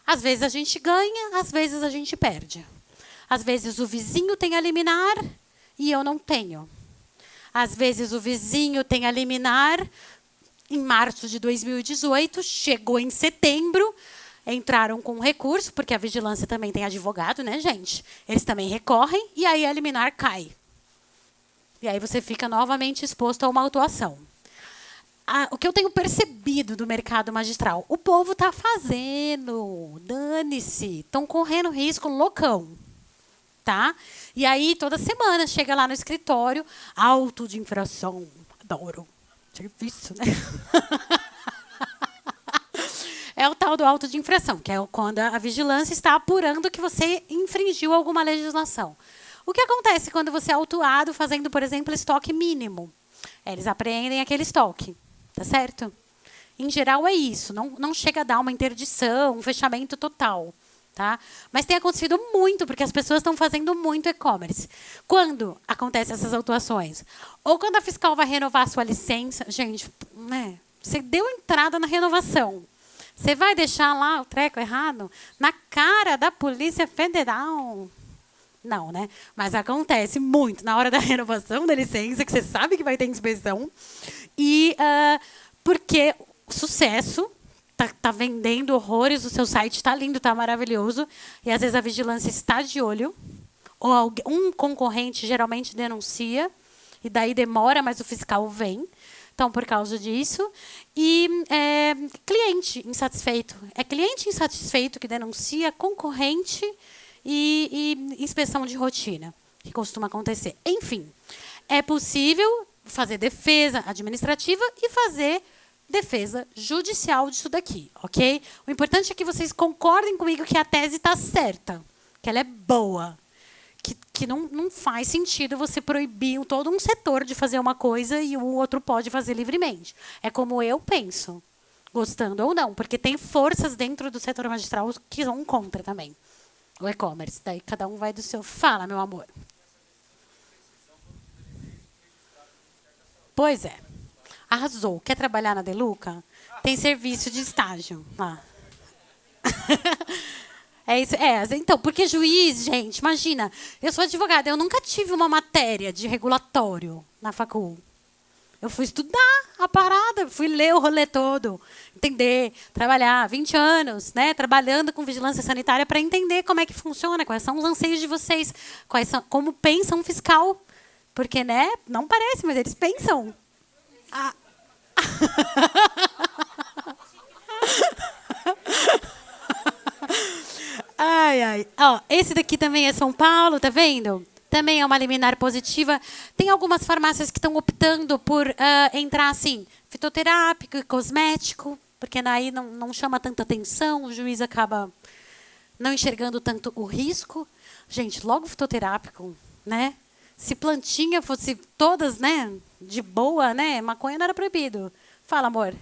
às vezes a gente ganha, às vezes a gente perde. Às vezes o vizinho tem a liminar e eu não tenho. Às vezes o vizinho tem a liminar em março de 2018, chegou em setembro, entraram com recurso, porque a vigilância também tem advogado, né, gente? Eles também recorrem e aí a liminar cai. E aí você fica novamente exposto a uma autuação. O que eu tenho percebido do mercado magistral, o povo está fazendo, dane-se, estão correndo risco loucão. Tá? E aí, toda semana, chega lá no escritório, auto de infração. Adoro. Serviço, né? É o tal do auto de infração, que é quando a vigilância está apurando que você infringiu alguma legislação. O que acontece quando você é autuado fazendo, por exemplo, estoque mínimo? Eles apreendem aquele estoque, tá certo? Em geral é isso, não chega a dar uma interdição, um fechamento total. Tá? Mas tem acontecido muito, porque as pessoas estão fazendo muito e-commerce. Quando acontecem essas autuações? Ou quando a fiscal vai renovar a sua licença. Gente, né? Você deu entrada na renovação. Você vai deixar lá o treco errado na cara da Polícia Federal? Não, né? Mas acontece muito na hora da renovação da licença, que você sabe que vai ter inspeção. E porque o sucesso tá vendendo horrores, o seu site está lindo, está maravilhoso, e às vezes a vigilância está de olho, ou um concorrente geralmente denuncia, e daí demora, mas o fiscal vem. Então, por causa disso. E cliente insatisfeito. É cliente insatisfeito que denuncia concorrente e inspeção de rotina, que costuma acontecer. Enfim, é possível fazer defesa administrativa e fazer defesa judicial disso daqui, ok? O importante é que vocês concordem comigo que a tese está certa, que ela é boa, que não faz sentido você proibir todo um setor de fazer uma coisa e o outro pode fazer livremente. É como eu penso, gostando ou não, porque tem forças dentro do setor magistral que são contra também. O e-commerce, daí cada um vai do seu. Fala, meu amor. Pois é. Arrasou. Quer trabalhar na Deluca? Tem serviço de estágio lá. É isso. Então, porque juiz, gente, imagina, eu sou advogada, eu nunca tive uma matéria de regulatório na facul. Eu fui estudar a parada, fui ler o rolê todo, entender, trabalhar 20 anos, né, trabalhando com vigilância sanitária para entender como é que funciona, quais são os anseios de vocês, como pensa um fiscal. Porque, né, não parece, mas eles pensam. Ai, ai. Ó, esse daqui também é São Paulo, tá vendo? Também é uma liminar positiva. Tem algumas farmácias que estão optando por entrar assim, fitoterápico e cosmético, porque aí não chama tanta atenção, o juiz acaba não enxergando tanto o risco. Gente, logo fitoterápico, né? Se plantinha fosse todas, né, de boa, né, maconha não era proibido. Fala, amor.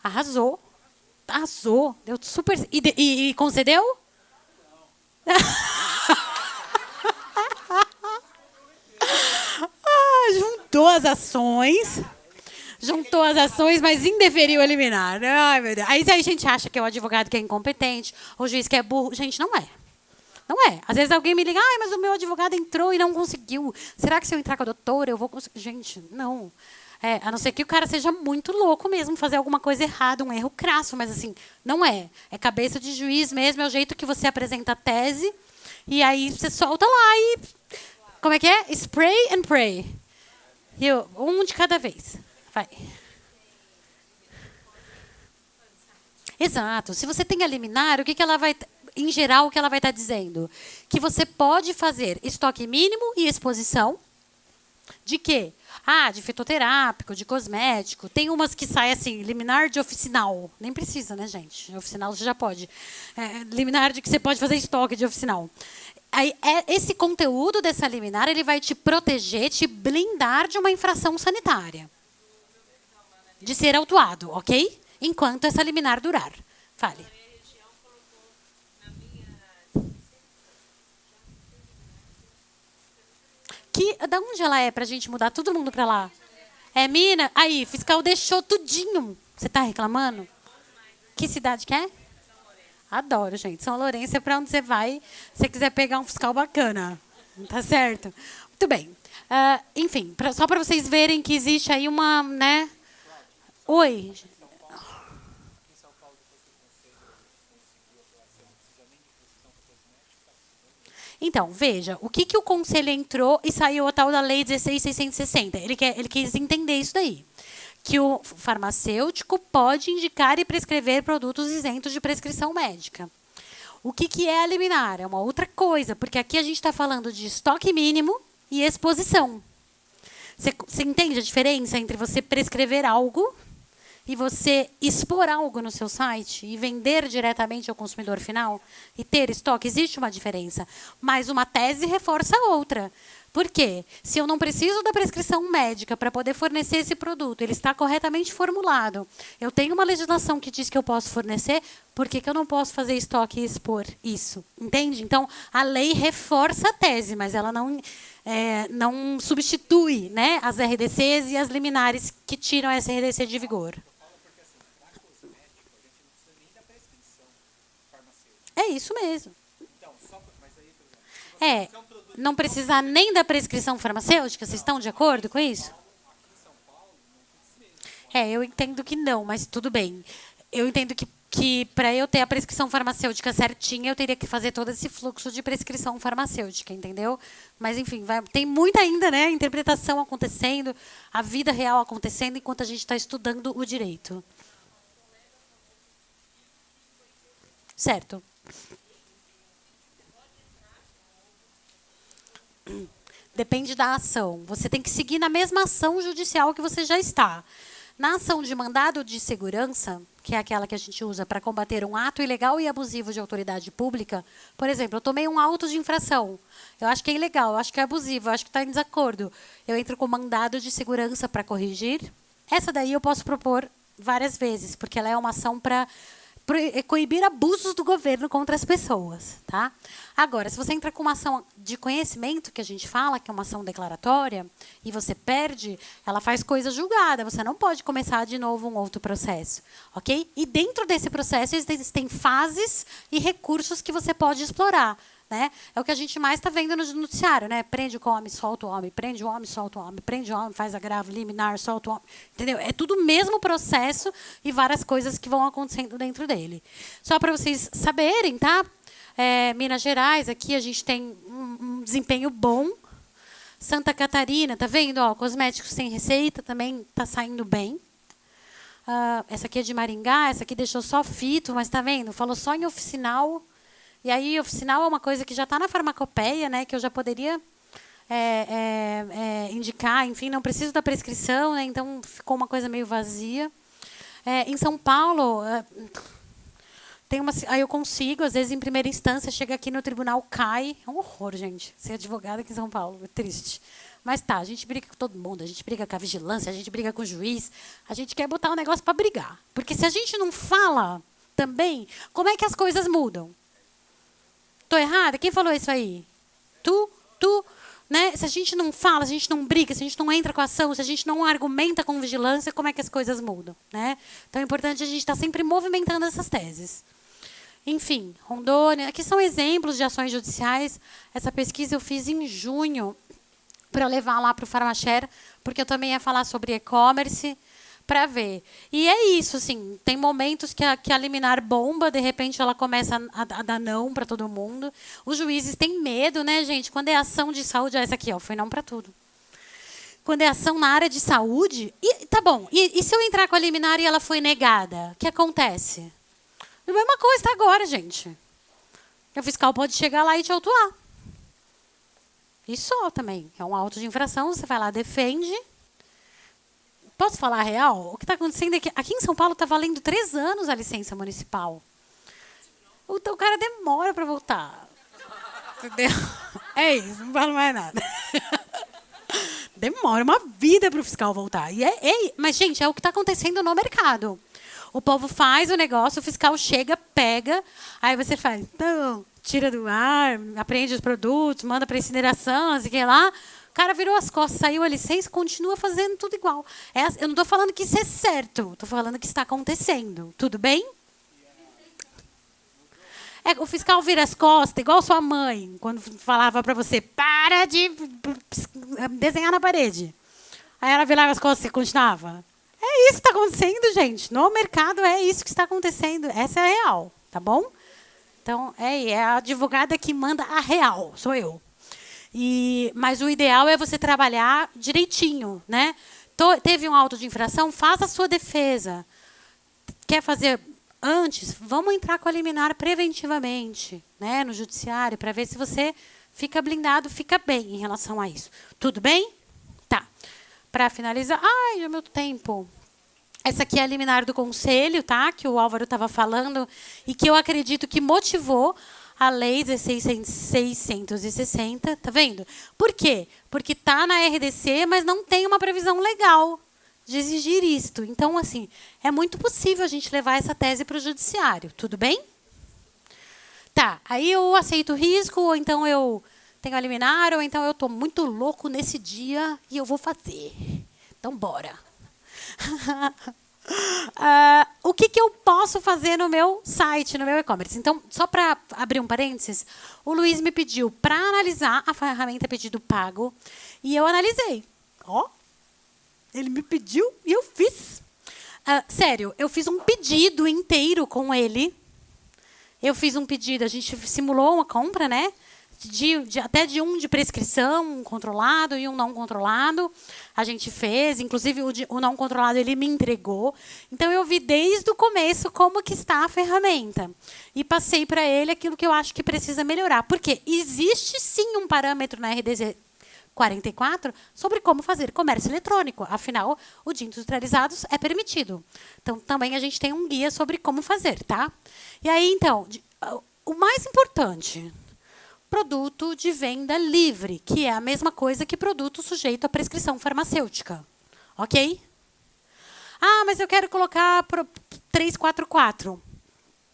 Arrasou. Arrasou. Deu super. E concedeu? Juntou as ações. Juntou as ações, mas indeferiu eliminar. Ai, meu Deus. Aí a gente acha que é o advogado que é incompetente, o juiz que é burro. Gente, não é. Não é. Às vezes alguém me liga, mas o meu advogado entrou e não conseguiu. Será que se eu entrar com a doutora, eu vou conseguir? Gente, não. A não ser que o cara seja muito louco mesmo, fazer alguma coisa errada, um erro crasso, mas assim, não é. É cabeça de juiz mesmo, é o jeito que você apresenta a tese, e aí você solta lá e... Como é que é? Spray and pray. Um de cada vez. Vai. Exato. Se você tem a liminar, o que ela vai... Em geral, o que ela vai estar dizendo? Que você pode fazer estoque mínimo e exposição. De quê? De fitoterápico, de cosmético. Tem umas que saem assim, liminar de oficinal. Nem precisa, né, gente? Oficinal você já pode. Liminar de que você pode fazer estoque de oficinal. Aí, esse conteúdo dessa liminar, ele vai te proteger, te blindar de uma infração sanitária. De ser autuado, ok? Enquanto essa liminar durar. Fale. Da onde ela é pra gente mudar todo mundo pra lá? É Minas? Aí, fiscal deixou tudinho. Você tá reclamando? Que cidade que é? Adoro, gente. São Lourenço é pra onde você vai se você quiser pegar um fiscal bacana. Tá certo? Muito bem. Enfim, só para vocês verem que existe aí uma, né? Oi. Então, veja, o que o conselho entrou e saiu a tal da lei 16.660. Ele quis entender isso daí. Que o farmacêutico pode indicar e prescrever produtos isentos de prescrição médica. O que é a liminar? É uma outra coisa, porque aqui a gente está falando de estoque mínimo e exposição. Você entende a diferença entre você prescrever algo e você expor algo no seu site e vender diretamente ao consumidor final e ter estoque? Existe uma diferença, mas uma tese reforça a outra. Por quê? Se eu não preciso da prescrição médica para poder fornecer esse produto, ele está corretamente formulado, eu tenho uma legislação que diz que eu posso fornecer, por que eu não posso fazer estoque e expor isso? Entende? Então, a lei reforça a tese, mas ela não substitui, né, as RDCs e as liminares que tiram essa RDC de vigor. É isso mesmo. Não precisar nem da prescrição farmacêutica? Vocês estão de acordo com isso? Eu entendo que não, mas tudo bem. Eu entendo que para eu ter a prescrição farmacêutica certinha, eu teria que fazer todo esse fluxo de prescrição farmacêutica, entendeu? Mas, enfim, tem muita ainda, né, interpretação acontecendo, a vida real acontecendo, enquanto a gente está estudando o direito. certo? Depende da ação. Você tem que seguir na mesma ação judicial que você já está. Na ação de mandado de segurança, que é aquela que a gente usa para combater um ato ilegal e abusivo de autoridade pública, por exemplo, eu tomei um auto de infração. Eu acho que é ilegal, eu acho que é abusivo, eu acho que está em desacordo. Eu entro com mandado de segurança para corrigir. Essa daí eu posso propor várias vezes, porque ela é uma ação para coibir abusos do governo contra as pessoas, tá? Agora, se você entra com uma ação de conhecimento, que a gente fala, que é uma ação declaratória, e você perde, ela faz coisa julgada, você não pode começar de novo um outro processo, ok? E dentro desse processo existem fases e recursos que você pode explorar, né? É o que a gente mais está vendo no noticiário, né? Prende o homem, solta o homem, prende o homem, solta o homem, prende o homem, faz agravo liminar, solta o homem. Entendeu? É tudo o mesmo processo e várias coisas que vão acontecendo dentro dele. Só para vocês saberem, tá? Minas Gerais, aqui a gente tem um desempenho bom. Santa Catarina, tá vendo? Ó, cosméticos sem receita também está saindo bem. Essa aqui é de Maringá, essa aqui deixou só fito, mas tá vendo? Falou só em oficinal. E aí, oficinal é uma coisa que já está na farmacopeia, né, que eu já poderia indicar, enfim, não preciso da prescrição, né, então ficou uma coisa meio vazia. Em São Paulo, aí eu consigo, às vezes, em primeira instância, chega aqui no tribunal, cai. É um horror, gente, ser advogada aqui em São Paulo, é triste. Mas tá, a gente briga com todo mundo, a gente briga com a vigilância, a gente briga com o juiz, a gente quer botar um negócio para brigar. Porque se a gente não fala também, como é que as coisas mudam? Estou errada? Quem falou isso aí? Tu, né? Se a gente não fala, se a gente não briga, se a gente não entra com a ação, se a gente não argumenta com vigilância, como é que as coisas mudam, né? Então é importante a gente estar sempre movimentando essas teses. Enfim, Rondônia, aqui são exemplos de ações judiciais. Essa pesquisa eu fiz em junho para levar lá para o Farmashare, porque eu também ia falar sobre e-commerce, para ver. E é isso, assim, tem momentos que a liminar bomba, de repente ela começa a dar não para todo mundo. Os juízes têm medo, né, gente? Quando é ação de saúde, essa aqui, ó, foi não para tudo. Quando é ação na área de saúde, tá bom, e se eu entrar com a liminar e ela foi negada? O que acontece? A mesma coisa tá agora, gente. O fiscal pode chegar lá e te autuar. E só também. É um auto de infração, você vai lá, defende. Posso falar a real? O que está acontecendo é que aqui em São Paulo está valendo 3 anos a licença municipal. O cara demora para voltar. Entendeu? É isso, não falo mais nada. Demora uma vida para o fiscal voltar. Mas, gente, é o que está acontecendo no mercado. O povo faz o negócio, o fiscal chega, pega, aí você faz, então, tira do ar, apreende os produtos, manda para incineração, assim que lá. O cara virou as costas, saiu a licença e continua fazendo tudo igual. Eu não estou falando que isso é certo, estou falando que está acontecendo. Tudo bem? O fiscal vira as costas, igual sua mãe, quando falava para você, para de desenhar na parede. Aí ela virava as costas e continuava. É isso que está acontecendo, gente. No mercado é isso que está acontecendo. Essa é a real, tá bom? Então, é a advogada que manda a real, sou eu. Mas o ideal é você trabalhar direitinho, né? Teve um auto de infração, faça a sua defesa. Quer fazer antes? Vamos entrar com a liminar preventivamente, né, no judiciário, para ver se você fica blindado, fica bem em relação a isso. Tudo bem? Tá. Para finalizar, já é meu tempo. Essa aqui é a liminar do conselho, tá? Que o Álvaro estava falando e que eu acredito que motivou a Lei 16.660, tá vendo? Por quê? Porque está na RDC, mas não tem uma previsão legal de exigir isto. Então, assim, é muito possível a gente levar essa tese para o judiciário. Tudo bem? Tá, aí eu aceito o risco, ou então eu tenho a liminar, ou então eu estou muito louco nesse dia e eu vou fazer. Então, bora. O que eu posso fazer no meu site, no meu e-commerce? Então, só para abrir um parênteses, o Luiz me pediu para analisar a ferramenta pedido pago e eu analisei. Ele me pediu e eu fiz. Sério, eu fiz um pedido inteiro com ele. Eu fiz um pedido, a gente simulou uma compra, né? até de um de prescrição controlado e um não controlado. A gente fez, inclusive o não controlado ele me entregou. Então eu vi desde o começo como que está a ferramenta e passei para ele aquilo que eu acho que precisa melhorar. Porque existe sim um parâmetro na RDC 44 sobre como fazer comércio eletrônico. Afinal, o de industrializados é permitido. Então também a gente tem um guia sobre como fazer, tá? E aí então, o mais importante, produto de venda livre, que é a mesma coisa que produto sujeito à prescrição farmacêutica. Ok? Ah, mas eu quero colocar 344.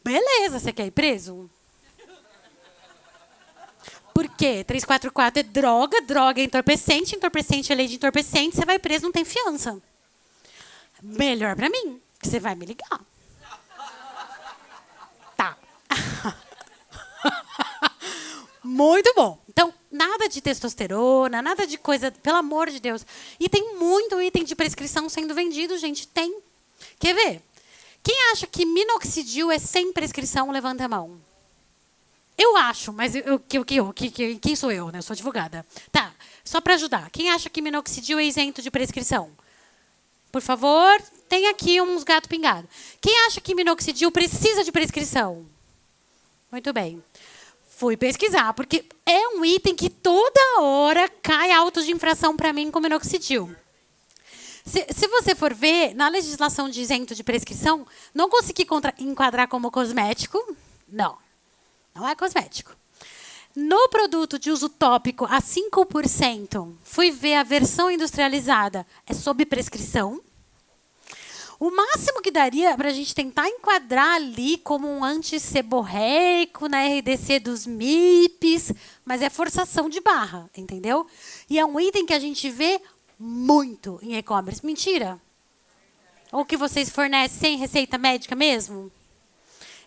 Beleza, você quer ir preso? Por quê? 344 é droga, droga é entorpecente, entorpecente é lei de entorpecente, você vai preso, não tem fiança. Melhor para mim, que você vai me ligar. Tá. Muito bom. Então, nada de testosterona, nada de coisa, pelo amor de Deus. E tem muito item de prescrição sendo vendido, gente. Tem. Quer ver? Quem acha que minoxidil é sem prescrição, levanta a mão. Eu acho, mas quem sou eu, né? Eu sou advogada. Tá, só para ajudar. Quem acha que minoxidil é isento de prescrição? Por favor, tem aqui uns gato pingado. Quem acha que minoxidil precisa de prescrição? Muito bem. Fui pesquisar, porque é um item que toda hora cai autos de infração para mim com minoxidil. Se você for ver, na legislação de isento de prescrição, não consegui enquadrar como cosmético. Não, não é cosmético. No produto de uso tópico a 5%, fui ver a versão industrializada, é sob prescrição. O máximo que daria para a gente tentar enquadrar ali como um antisseborreico na RDC dos MIPs, mas é forçação de barra, entendeu? E é um item que a gente vê muito em e-commerce. Mentira? Ou que vocês fornecem sem receita médica mesmo?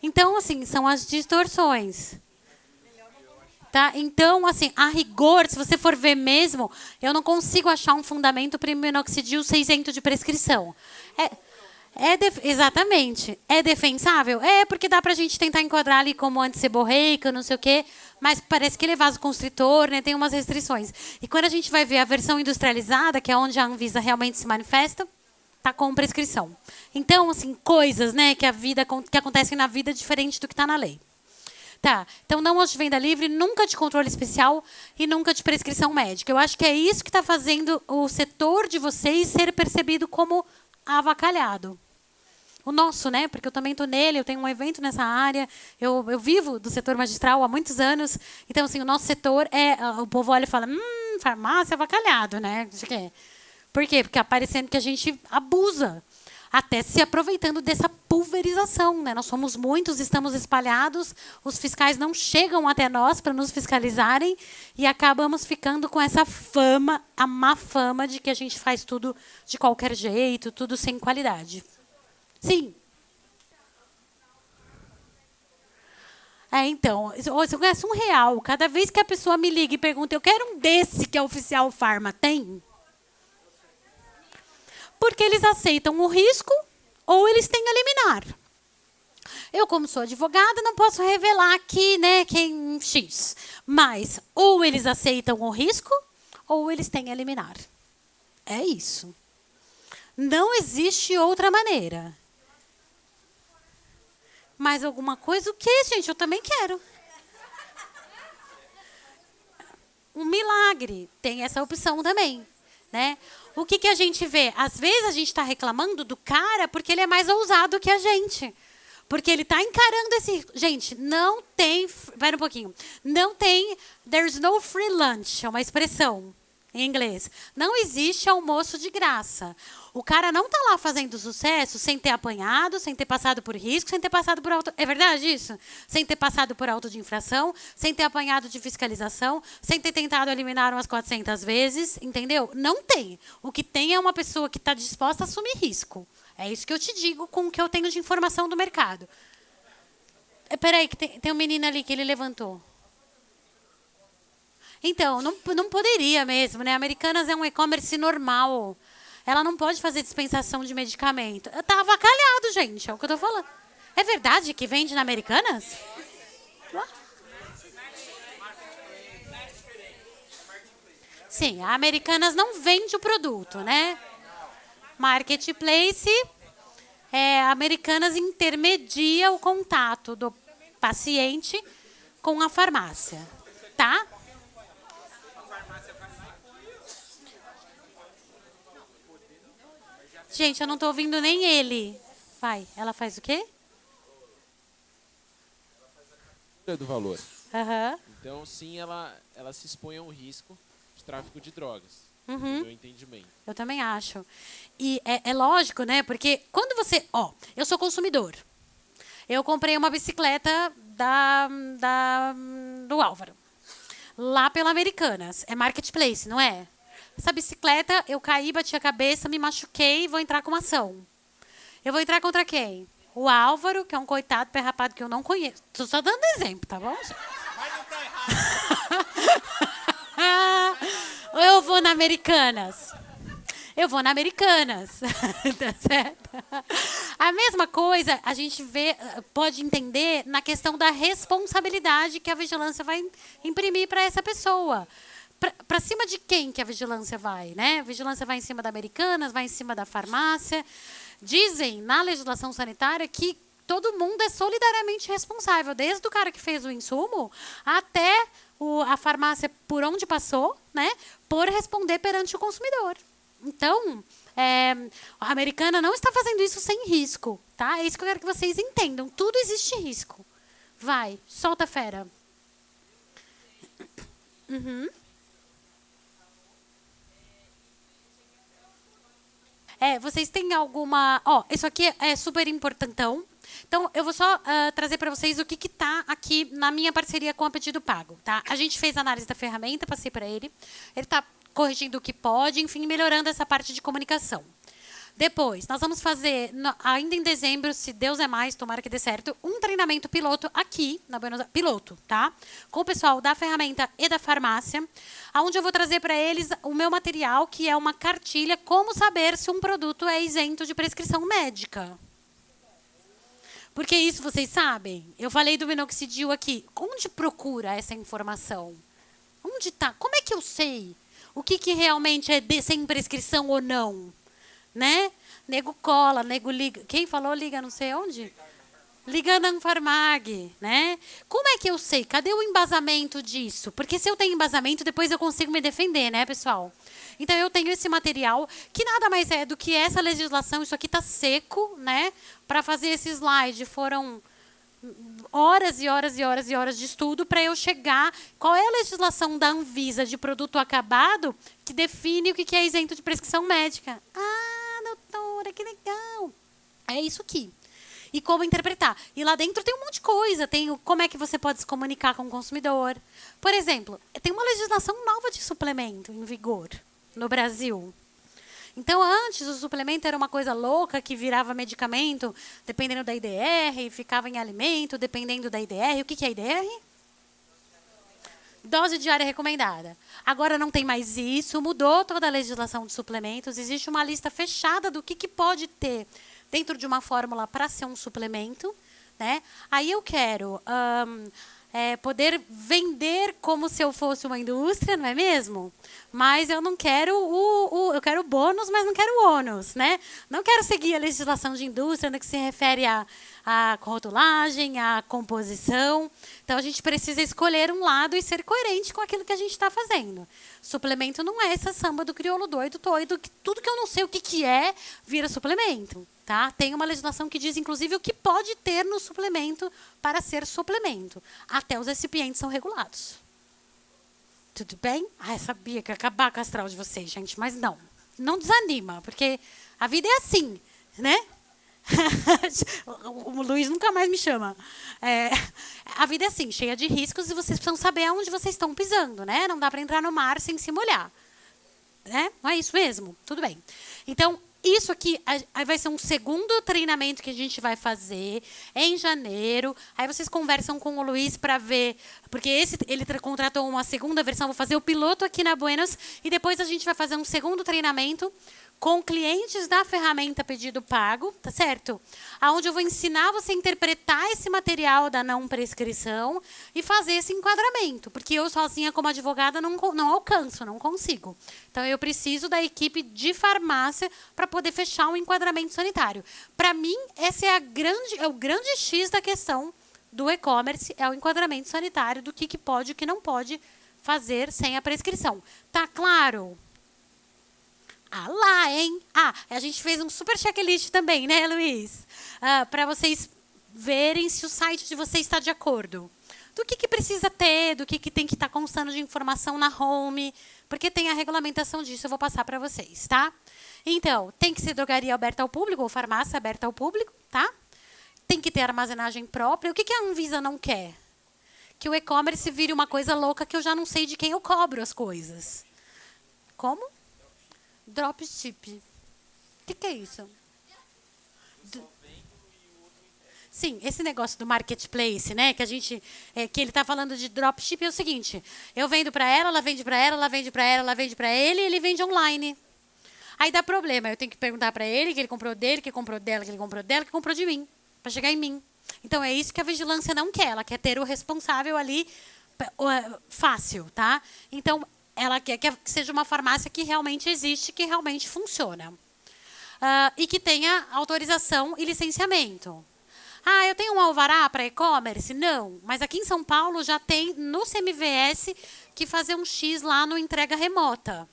Então, assim, são as distorções. Tá? Então, assim, a rigor, se você for ver mesmo, eu não consigo achar um fundamento para minoxidil ser isento de prescrição. Exatamente. É defensável? É, porque dá para a gente tentar enquadrar ali como antisseborreica, não sei o quê, mas parece que ele é vasoconstritor, né? Tem umas restrições. E quando a gente vai ver a versão industrializada, que é onde a Anvisa realmente se manifesta, tá com prescrição. Então, assim, coisas, né, que acontecem na vida diferente do que está na lei. Tá, então não hoje de venda livre, nunca de controle especial e nunca de prescrição médica. Eu acho que é isso que está fazendo o setor de vocês ser percebido como avacalhado. O nosso, né? Porque eu também estou nele, eu tenho um evento nessa área, eu vivo do setor magistral há muitos anos. Então, assim, o nosso setor o povo olha e fala, farmácia avacalhado, né? Por quê? Porque aparecendo que a gente abusa, até se aproveitando dessa pulverização, né? Nós somos muitos, estamos espalhados, os fiscais não chegam até nós para nos fiscalizarem e acabamos ficando com essa fama, a má fama de que a gente faz tudo de qualquer jeito, tudo sem qualidade. Sim. Então, se eu ganhasse R$1, cada vez que a pessoa me liga e pergunta, eu quero um desse que a Oficial Pharma tem? Porque eles aceitam o risco ou eles têm a liminar. Eu, como sou advogada, não posso revelar aqui, né, quem X. Mas ou eles aceitam o risco ou eles têm a liminar. É isso. Não existe outra maneira. Mais alguma coisa? O quê, gente? Eu também quero. Um milagre. Tem essa opção também, né? O que a gente vê? Às vezes a gente está reclamando do cara porque ele é mais ousado que a gente. Porque ele está encarando esse... Gente, não tem... Espera um pouquinho. Não tem... There's no free lunch. É uma expressão em inglês. Não existe almoço de graça. O cara não está lá fazendo sucesso sem ter apanhado, sem ter passado por risco, sem ter passado por auto... É verdade isso? Sem ter passado por auto de infração, sem ter apanhado de fiscalização, sem ter tentado eliminar umas 400 vezes, entendeu? Não tem. O que tem é uma pessoa que está disposta a assumir risco. É isso que eu te digo com o que eu tenho de informação do mercado. Peraí, que tem um menino ali que ele levantou. Então, não poderia mesmo, né? Americanas é um e-commerce normal. Ela não pode fazer dispensação de medicamento. Tá avacalhado, gente. É o que eu tô falando. É verdade que vende na Americanas? Sim, a Americanas não vende o produto, né? Marketplace, a Americanas intermedia o contato do paciente com a farmácia, tá? Gente, eu não tô ouvindo nem ele. Vai, ela faz o quê? Do valor. Aham. Então, sim, ela se expõe a um risco de tráfico de drogas, Uhum. no meu entendimento. Eu também acho. E é lógico, né? Porque quando você... Ó, eu sou consumidor. Eu comprei uma bicicleta do Álvaro. Lá pela Americanas. É Marketplace, não é? Essa bicicleta, eu caí, bati a cabeça, me machuquei e vou entrar com uma ação. Eu vou entrar contra quem? O Álvaro, que é um coitado pé rapado que eu não conheço. Tô só dando exemplo, tá bom? Mas não tá errado. Eu vou na Americanas. Eu vou na Americanas. Tá certo? A mesma coisa a gente pode entender na questão da responsabilidade que a vigilância vai imprimir para essa pessoa. Para cima de quem que a vigilância vai, né? A vigilância vai em cima da Americanas, vai em cima da farmácia. Dizem na legislação sanitária que todo mundo é solidariamente responsável, desde o cara que fez o insumo até a farmácia por onde passou, né, por responder perante o consumidor. Então, a Americana não está fazendo isso sem risco, tá? É isso que eu quero que vocês entendam. Tudo existe risco. Vai, solta a fera. Uhum. Vocês têm alguma... Ó, isso aqui é super importantão. Então, eu vou só trazer para vocês o que está aqui na minha parceria com a Pedido Pago. Tá? A gente fez a análise da ferramenta, passei para ele. Ele está corrigindo o que pode, enfim, melhorando essa parte de comunicação. Depois, nós vamos fazer, ainda em dezembro, se Deus é mais, tomara que dê certo, um treinamento piloto aqui, na Buenos Aires, piloto, tá? Com o pessoal da ferramenta e da farmácia, onde eu vou trazer para eles o meu material, que é uma cartilha, como saber se um produto é isento de prescrição médica. Porque isso vocês sabem. Eu falei do minoxidil aqui. Onde procura essa informação? Onde está? Como é que eu sei o que realmente é sem prescrição ou não? Né? Nego cola, nego liga. Quem falou liga não sei onde? Liga na Anfarmag, né? Como é que eu sei? Cadê o embasamento disso? Porque se eu tenho embasamento, depois eu consigo me defender, né, pessoal? Então, eu tenho esse material, que nada mais é do que essa legislação. Isso aqui está seco, né? Para fazer esse slide, foram horas e horas e horas e horas de estudo para eu chegar... Qual é a legislação da Anvisa de produto acabado que define o que é isento de prescrição médica? Ah, doutora, que legal! É isso aqui. E como interpretar. E lá dentro tem um monte de coisa. Tem como é que você pode se comunicar com o consumidor. Por exemplo, tem uma legislação nova de suplemento em vigor no Brasil. Então, antes, o suplemento era uma coisa louca que virava medicamento, dependendo da IDR, ficava em alimento, dependendo da IDR. O que é IDR? Dose diária recomendada. Agora não tem mais isso, mudou toda a legislação de suplementos, existe uma lista fechada do que pode ter dentro de uma fórmula para ser um suplemento, né? Aí eu quero poder vender como se eu fosse uma indústria, não é mesmo? Mas eu não quero eu quero o bônus, mas não quero o ônus, né? Não quero seguir a legislação de indústria no que se refere à rotulagem, à composição. Então, a gente precisa escolher um lado e ser coerente com aquilo que a gente está fazendo. Suplemento não é essa samba do crioulo doido, que tudo que eu não sei o que é, vira suplemento. Tá? Tem uma legislação que diz, inclusive, o que pode ter no suplemento para ser suplemento. Até os recipientes são regulados. Tudo bem? Eu sabia que ia acabar com a astral de vocês, gente, mas não. Não desanima, porque a vida é assim, né? O Luiz nunca mais me chama. A vida é assim, cheia de riscos, e vocês precisam saber aonde vocês estão pisando, né? Não dá para entrar no mar sem se molhar. Né? Não é isso mesmo? Tudo bem. Então, isso aqui vai ser um segundo treinamento que a gente vai fazer em janeiro. Aí vocês conversam com o Luiz para ver, porque ele contratou uma segunda versão. Vou fazer o piloto aqui na Buenos e depois a gente vai fazer um segundo treinamento com clientes da ferramenta Pedido Pago, tá certo? Aonde eu vou ensinar você a interpretar esse material da não prescrição e fazer esse enquadramento, porque eu sozinha como advogada não alcanço, não consigo. Então eu preciso da equipe de farmácia para poder fechar um enquadramento sanitário. Para mim, esse é o grande X da questão do e-commerce, é o enquadramento sanitário do que pode e o que não pode fazer sem a prescrição. Tá claro? Ah lá, hein? A gente fez um super checklist também, né, Luiz? Para vocês verem se o site de vocês está de acordo. Do que precisa ter, do que tem que estar constando de informação na home, porque tem a regulamentação disso, eu vou passar para vocês, tá? Então, tem que ser drogaria aberta ao público, ou farmácia aberta ao público, tá? Tem que ter armazenagem própria. O que a Anvisa não quer? Que o e-commerce vire uma coisa louca que eu já não sei de quem eu cobro as coisas. Como? Dropship. O que é isso? Sim, esse negócio do marketplace, né? Que que ele está falando de dropship é o seguinte: eu vendo para ela vende para ela, ela vende para ela vende para ele, e ele vende online. Aí dá problema. Eu tenho que perguntar para ele que ele comprou dele, que comprou dela, que ele comprou dela, que comprou de mim, para chegar em mim. Então é isso que a vigilância não quer. Ela quer ter o responsável ali fácil, tá? Então ela quer que seja uma farmácia que realmente existe, que realmente funciona. E que tenha autorização e licenciamento. Eu tenho um alvará para e-commerce? Não. Mas aqui em São Paulo já tem no CMVS que fazer um X lá no entrega remota.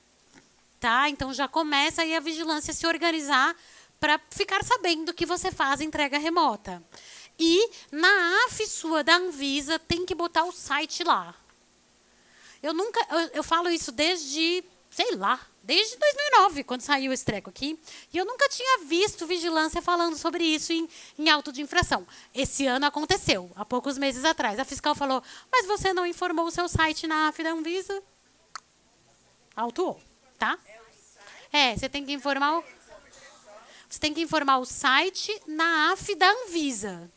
Tá? Então já começa aí a vigilância a se organizar para ficar sabendo que você faz entrega remota. E na AF sua da Anvisa tem que botar o site lá. Eu falo isso desde 2009, quando saiu esse treco aqui, e eu nunca tinha visto vigilância falando sobre isso em auto de infração. Esse ano aconteceu, há poucos meses atrás. A fiscal falou, mas você não informou o seu site na AF da Anvisa? Autuou, tá? Você tem que informar o site na AF da Anvisa.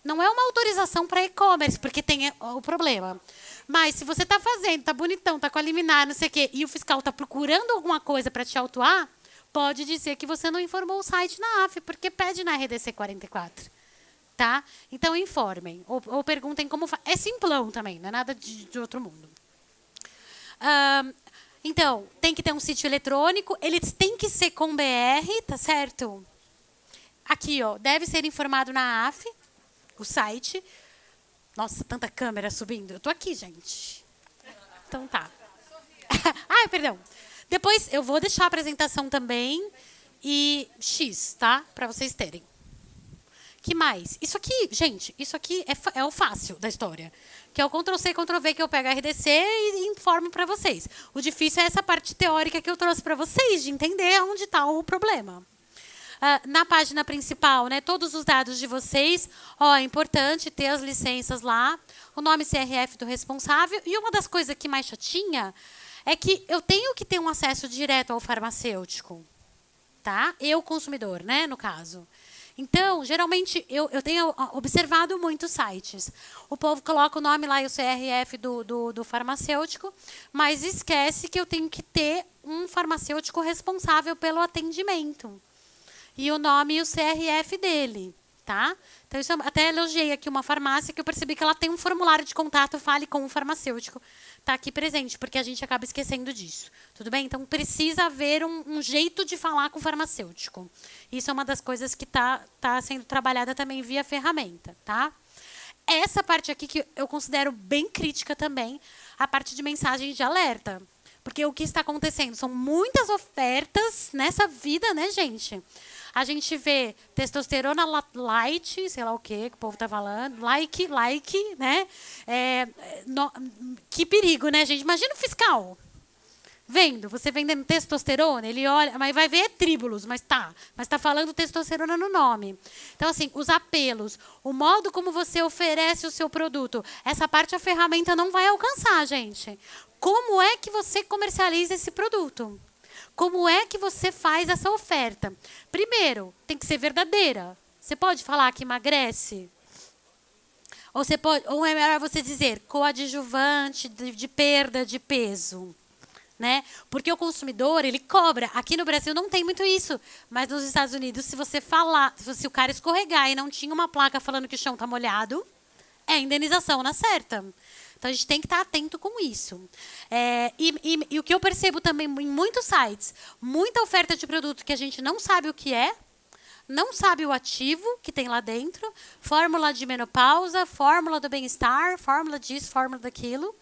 Não é uma autorização para e-commerce, porque tem o problema. Mas se você está fazendo, está bonitão, está com a liminar, não sei o quê, e o fiscal está procurando alguma coisa para te autuar, pode dizer que você não informou o site na AF, porque pede na RDC 44. Tá? Então, informem. Ou perguntem como faz. É simplão também, não é nada de outro mundo. Então, tem que ter um sítio eletrônico, eles têm que ser com BR, tá certo? Aqui, ó, deve ser informado na AF, o site. Nossa, tanta câmera subindo. Eu tô aqui, gente. Então tá. Perdão. Depois eu vou deixar a apresentação também e X, tá? Para vocês terem. Que mais? Isso aqui, gente, isso aqui é o fácil da história. Que é o Ctrl+C, Ctrl+V que eu pego a RDC e informo para vocês. O difícil é essa parte teórica que eu trouxe para vocês, de entender onde está o problema. Na página principal, né, todos os dados de vocês. É importante ter as licenças lá, o nome CRF do responsável. E uma das coisas que mais chatinha é que eu tenho que ter um acesso direto ao farmacêutico. Tá? Eu, consumidor, né, no caso. Então, geralmente, eu tenho observado muitos sites. O povo coloca o nome lá e o CRF do farmacêutico, mas esquece que eu tenho que ter um farmacêutico responsável pelo atendimento. E o nome e o CRF dele, tá? Então, isso até elogiei aqui uma farmácia que eu percebi que ela tem um formulário de contato, fale com o farmacêutico. Está aqui presente, porque a gente acaba esquecendo disso. Tudo bem? Então, precisa haver um jeito de falar com o farmacêutico. Isso é uma das coisas que tá sendo trabalhada também via ferramenta, tá? Essa parte aqui que eu considero bem crítica também, a parte de mensagem de alerta. Porque o que está acontecendo? São muitas ofertas nessa vida, né, gente? A gente vê testosterona light, sei lá o que o povo está falando, like, né? Que perigo, né, gente? Imagina o fiscal vendo, você vendendo testosterona, ele olha, mas vai ver tríbulos, mas tá falando testosterona no nome. Então, assim, os apelos, o modo como você oferece o seu produto, essa parte a ferramenta não vai alcançar, gente. Como é que você comercializa esse produto? Como é que você faz essa oferta? Primeiro, tem que ser verdadeira. Você pode falar que emagrece? Ou é melhor você dizer coadjuvante de perda de peso? né? Porque o consumidor, ele cobra. Aqui no Brasil não tem muito isso, mas nos Estados Unidos, se você falar, se o cara escorregar e não tinha uma placa falando que o chão está molhado, é indenização na certa. Então, a gente tem que estar atento com isso. E o que eu percebo também em muitos sites, muita oferta de produto que a gente não sabe o que é, não sabe o ativo que tem lá dentro, fórmula de menopausa, fórmula do bem-estar, fórmula disso, fórmula daquilo.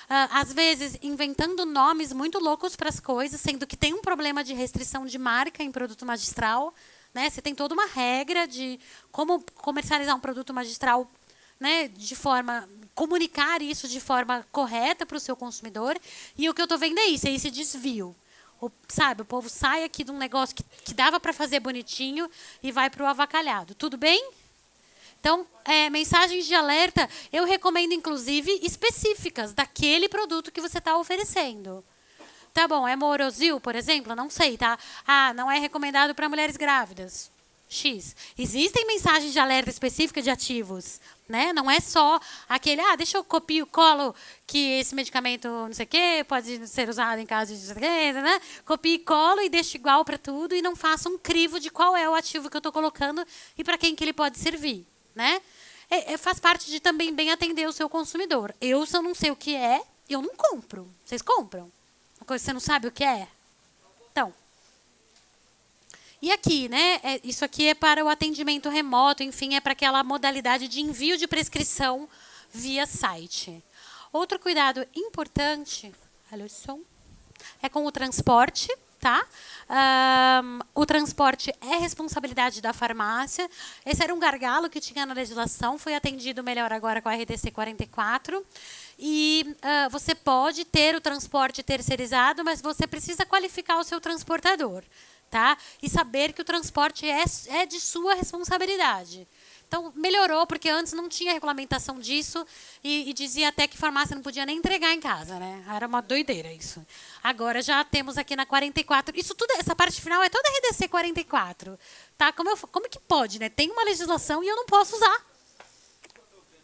Às vezes, inventando nomes muito loucos para as coisas, sendo que tem um problema de restrição de marca em produto magistral. Né? Você tem toda uma regra de como comercializar um produto magistral, né, de forma comunicar isso de forma correta para o seu consumidor. E o que eu estou vendo é isso, é esse desvio. Sabe, o povo sai aqui de um negócio que dava para fazer bonitinho e vai para o avacalhado. Tudo bem? Então, mensagens de alerta, eu recomendo, inclusive, específicas daquele produto que você está oferecendo. Tá bom, é Morosil, por exemplo? Não sei, tá? Ah, não é recomendado para mulheres grávidas. X. Existem mensagens de alerta específicas de ativos, né? Não é só aquele, deixa eu copiar o colo que esse medicamento não sei o quê pode ser usado em caso de né? Copie e colo e deixa igual para tudo e não faça um crivo de qual é o ativo que eu estou colocando e para quem que ele pode servir, né? Faz parte de também bem atender o seu consumidor. Se eu não sei o que é, eu não compro. Vocês compram? Uma coisa que você não sabe o que é? Então, e aqui, né? Isso aqui é para o atendimento remoto, enfim, é para aquela modalidade de envio de prescrição via site. Outro cuidado importante, é com o transporte, tá? O transporte é responsabilidade da farmácia. Esse era um gargalo que tinha na legislação, foi atendido melhor agora com a RDC 44. E você pode ter o transporte terceirizado, mas você precisa qualificar o seu transportador. Tá? E saber que o transporte é de sua responsabilidade. Então, melhorou, porque antes não tinha regulamentação disso e dizia até que farmácia não podia nem entregar em casa, né? Era uma doideira isso. Agora já temos aqui na 44. Isso tudo, essa parte final é toda RDC 44. Tá? Como que pode, né? Tem uma legislação e eu não posso usar.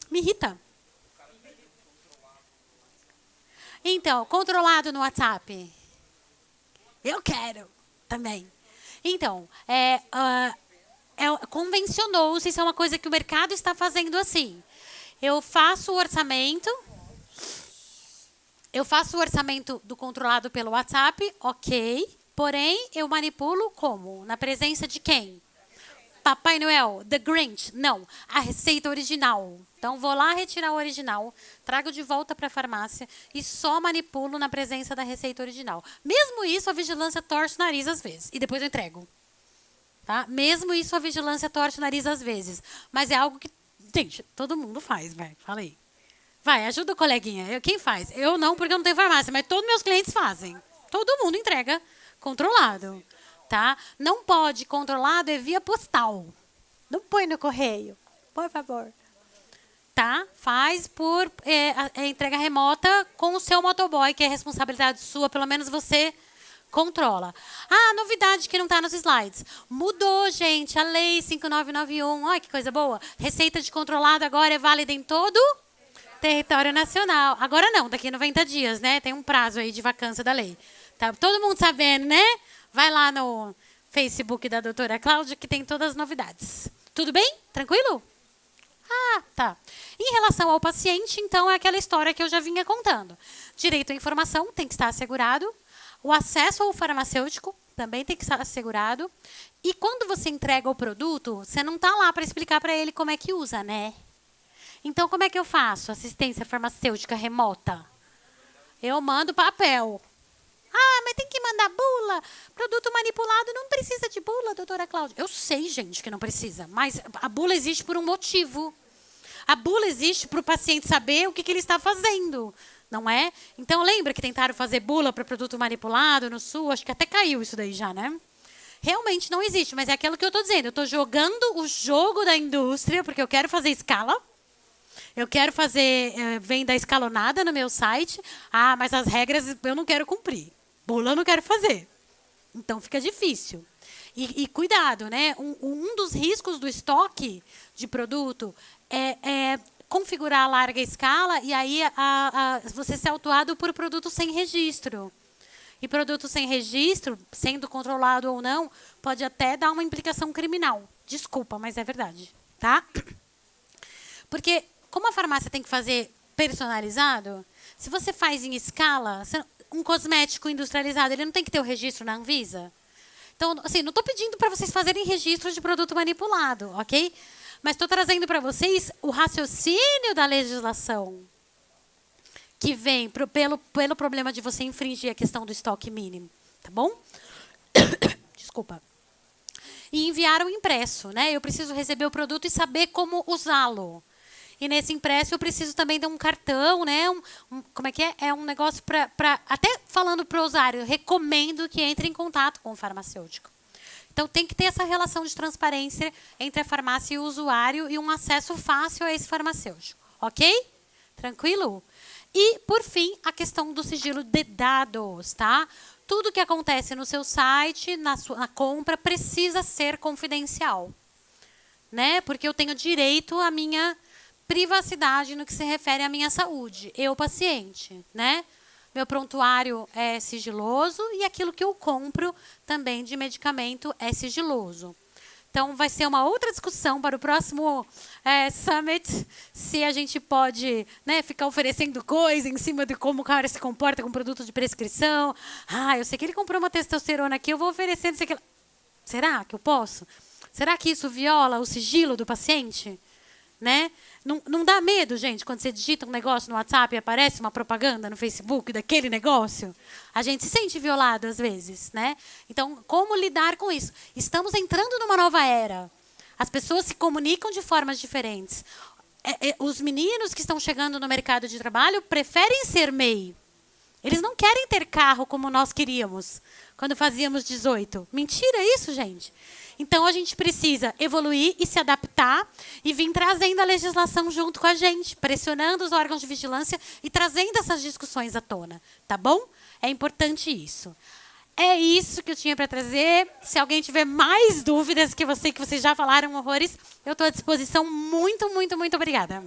Me irrita. Então, controlado no WhatsApp. Eu quero também. Então, convencionou-se, isso é uma coisa que o mercado está fazendo assim. Eu faço o orçamento do controlado pelo WhatsApp, ok. Porém, eu manipulo como? Na presença de quem? Papai Noel, The Grinch? Não, a receita original. Então, vou lá retirar o original, trago de volta para a farmácia e só manipulo na presença da receita original. Mesmo isso, a vigilância torce o nariz às vezes. E depois eu entrego. Tá? Mesmo isso, a vigilância torce o nariz às vezes. Mas é algo que, gente, todo mundo faz, vai. Fala aí. Vai, ajuda o coleguinha. Quem faz? Eu não, porque eu não tenho farmácia, mas todos meus clientes fazem. Todo mundo entrega controlado. Tá? Não pode, controlado é via postal. Não põe no correio, por favor. Tá? Faz por entrega remota com o seu motoboy, que é responsabilidade sua, pelo menos você controla. Novidade que não está nos slides. Mudou, gente, a lei 5991. Olha que coisa boa. Receita de controlado agora é válida em todo território nacional. Agora não, daqui a 90 dias, né? Tem um prazo aí de vacância da lei. Tá todo mundo sabendo, né? Vai lá no Facebook da doutora Cláudia, que tem todas as novidades. Tudo bem? Tranquilo? Tá. Em relação ao paciente, então, é aquela história que eu já vinha contando. Direito à informação tem que estar assegurado. O acesso ao farmacêutico também tem que estar assegurado. E quando você entrega o produto, você não está lá para explicar para ele como é que usa, né? Então, como é que eu faço assistência farmacêutica remota? Eu mando papel. Mas tem que mandar bula. Produto manipulado não precisa de bula, doutora Cláudia. Eu sei, gente, que não precisa. Mas a bula existe por um motivo. A bula existe para o paciente saber o que ele está fazendo. Não é? Então, lembra que tentaram fazer bula para produto manipulado no Sul? Acho que até caiu isso daí já, né? Realmente não existe, mas é aquilo que eu estou dizendo. Eu estou jogando o jogo da indústria, porque eu quero fazer escala. Eu quero fazer venda escalonada no meu site. Mas as regras eu não quero cumprir. Bula eu não quero fazer. Então fica difícil. E cuidado, né? Um dos riscos do estoque de produto é configurar a larga escala e aí você ser autuado por produto sem registro. E produto sem registro, sendo controlado ou não, pode até dar uma implicação criminal. Desculpa, mas é verdade, tá? Porque como a farmácia tem que fazer personalizado, se você faz em escala, um cosmético industrializado, ele não tem que ter o registro na Anvisa? Então, assim, não estou pedindo para vocês fazerem registro de produto manipulado, ok? Mas estou trazendo para vocês o raciocínio da legislação que vem pelo problema de você infringir a questão do estoque mínimo, tá bom? Desculpa. E enviar o impresso, né? Eu preciso receber o produto e saber como usá-lo. E nesse impresso eu preciso também de um cartão, né? Como é que é? É um negócio para... Até falando para o usuário, eu recomendo que entre em contato com o farmacêutico. Então, tem que ter essa relação de transparência entre a farmácia e o usuário e um acesso fácil a esse farmacêutico. Ok? Tranquilo? E, por fim, a questão do sigilo de dados, tá? Tudo que acontece no seu site, na compra, precisa ser confidencial. Né? Porque eu tenho direito à minha privacidade no que se refere à minha saúde. Eu, paciente, né? Meu prontuário é sigiloso e aquilo que eu compro também de medicamento é sigiloso. Então, vai ser uma outra discussão para o próximo Summit, se a gente pode, né, ficar oferecendo coisa em cima de como o cara se comporta com produto de prescrição. Ah, eu sei que ele comprou uma testosterona aqui, eu vou oferecer não sei o que. Será que eu posso? Será que isso viola o sigilo do paciente? Né? Não dá medo, gente, quando você digita um negócio no WhatsApp e aparece uma propaganda no Facebook daquele negócio? A gente se sente violado às vezes, né? Então, como lidar com isso? Estamos entrando numa nova era. As pessoas se comunicam de formas diferentes. Os meninos que estão chegando no mercado de trabalho preferem ser MEI. Eles não querem ter carro como nós queríamos quando fazíamos 18. Mentira isso, gente. Então, a gente precisa evoluir e se adaptar e vir trazendo a legislação junto com a gente, pressionando os órgãos de vigilância e trazendo essas discussões à tona, tá bom? É importante isso. É isso que eu tinha para trazer. Se alguém tiver mais dúvidas, que vocês já falaram horrores, eu estou à disposição. Muito, muito, muito obrigada.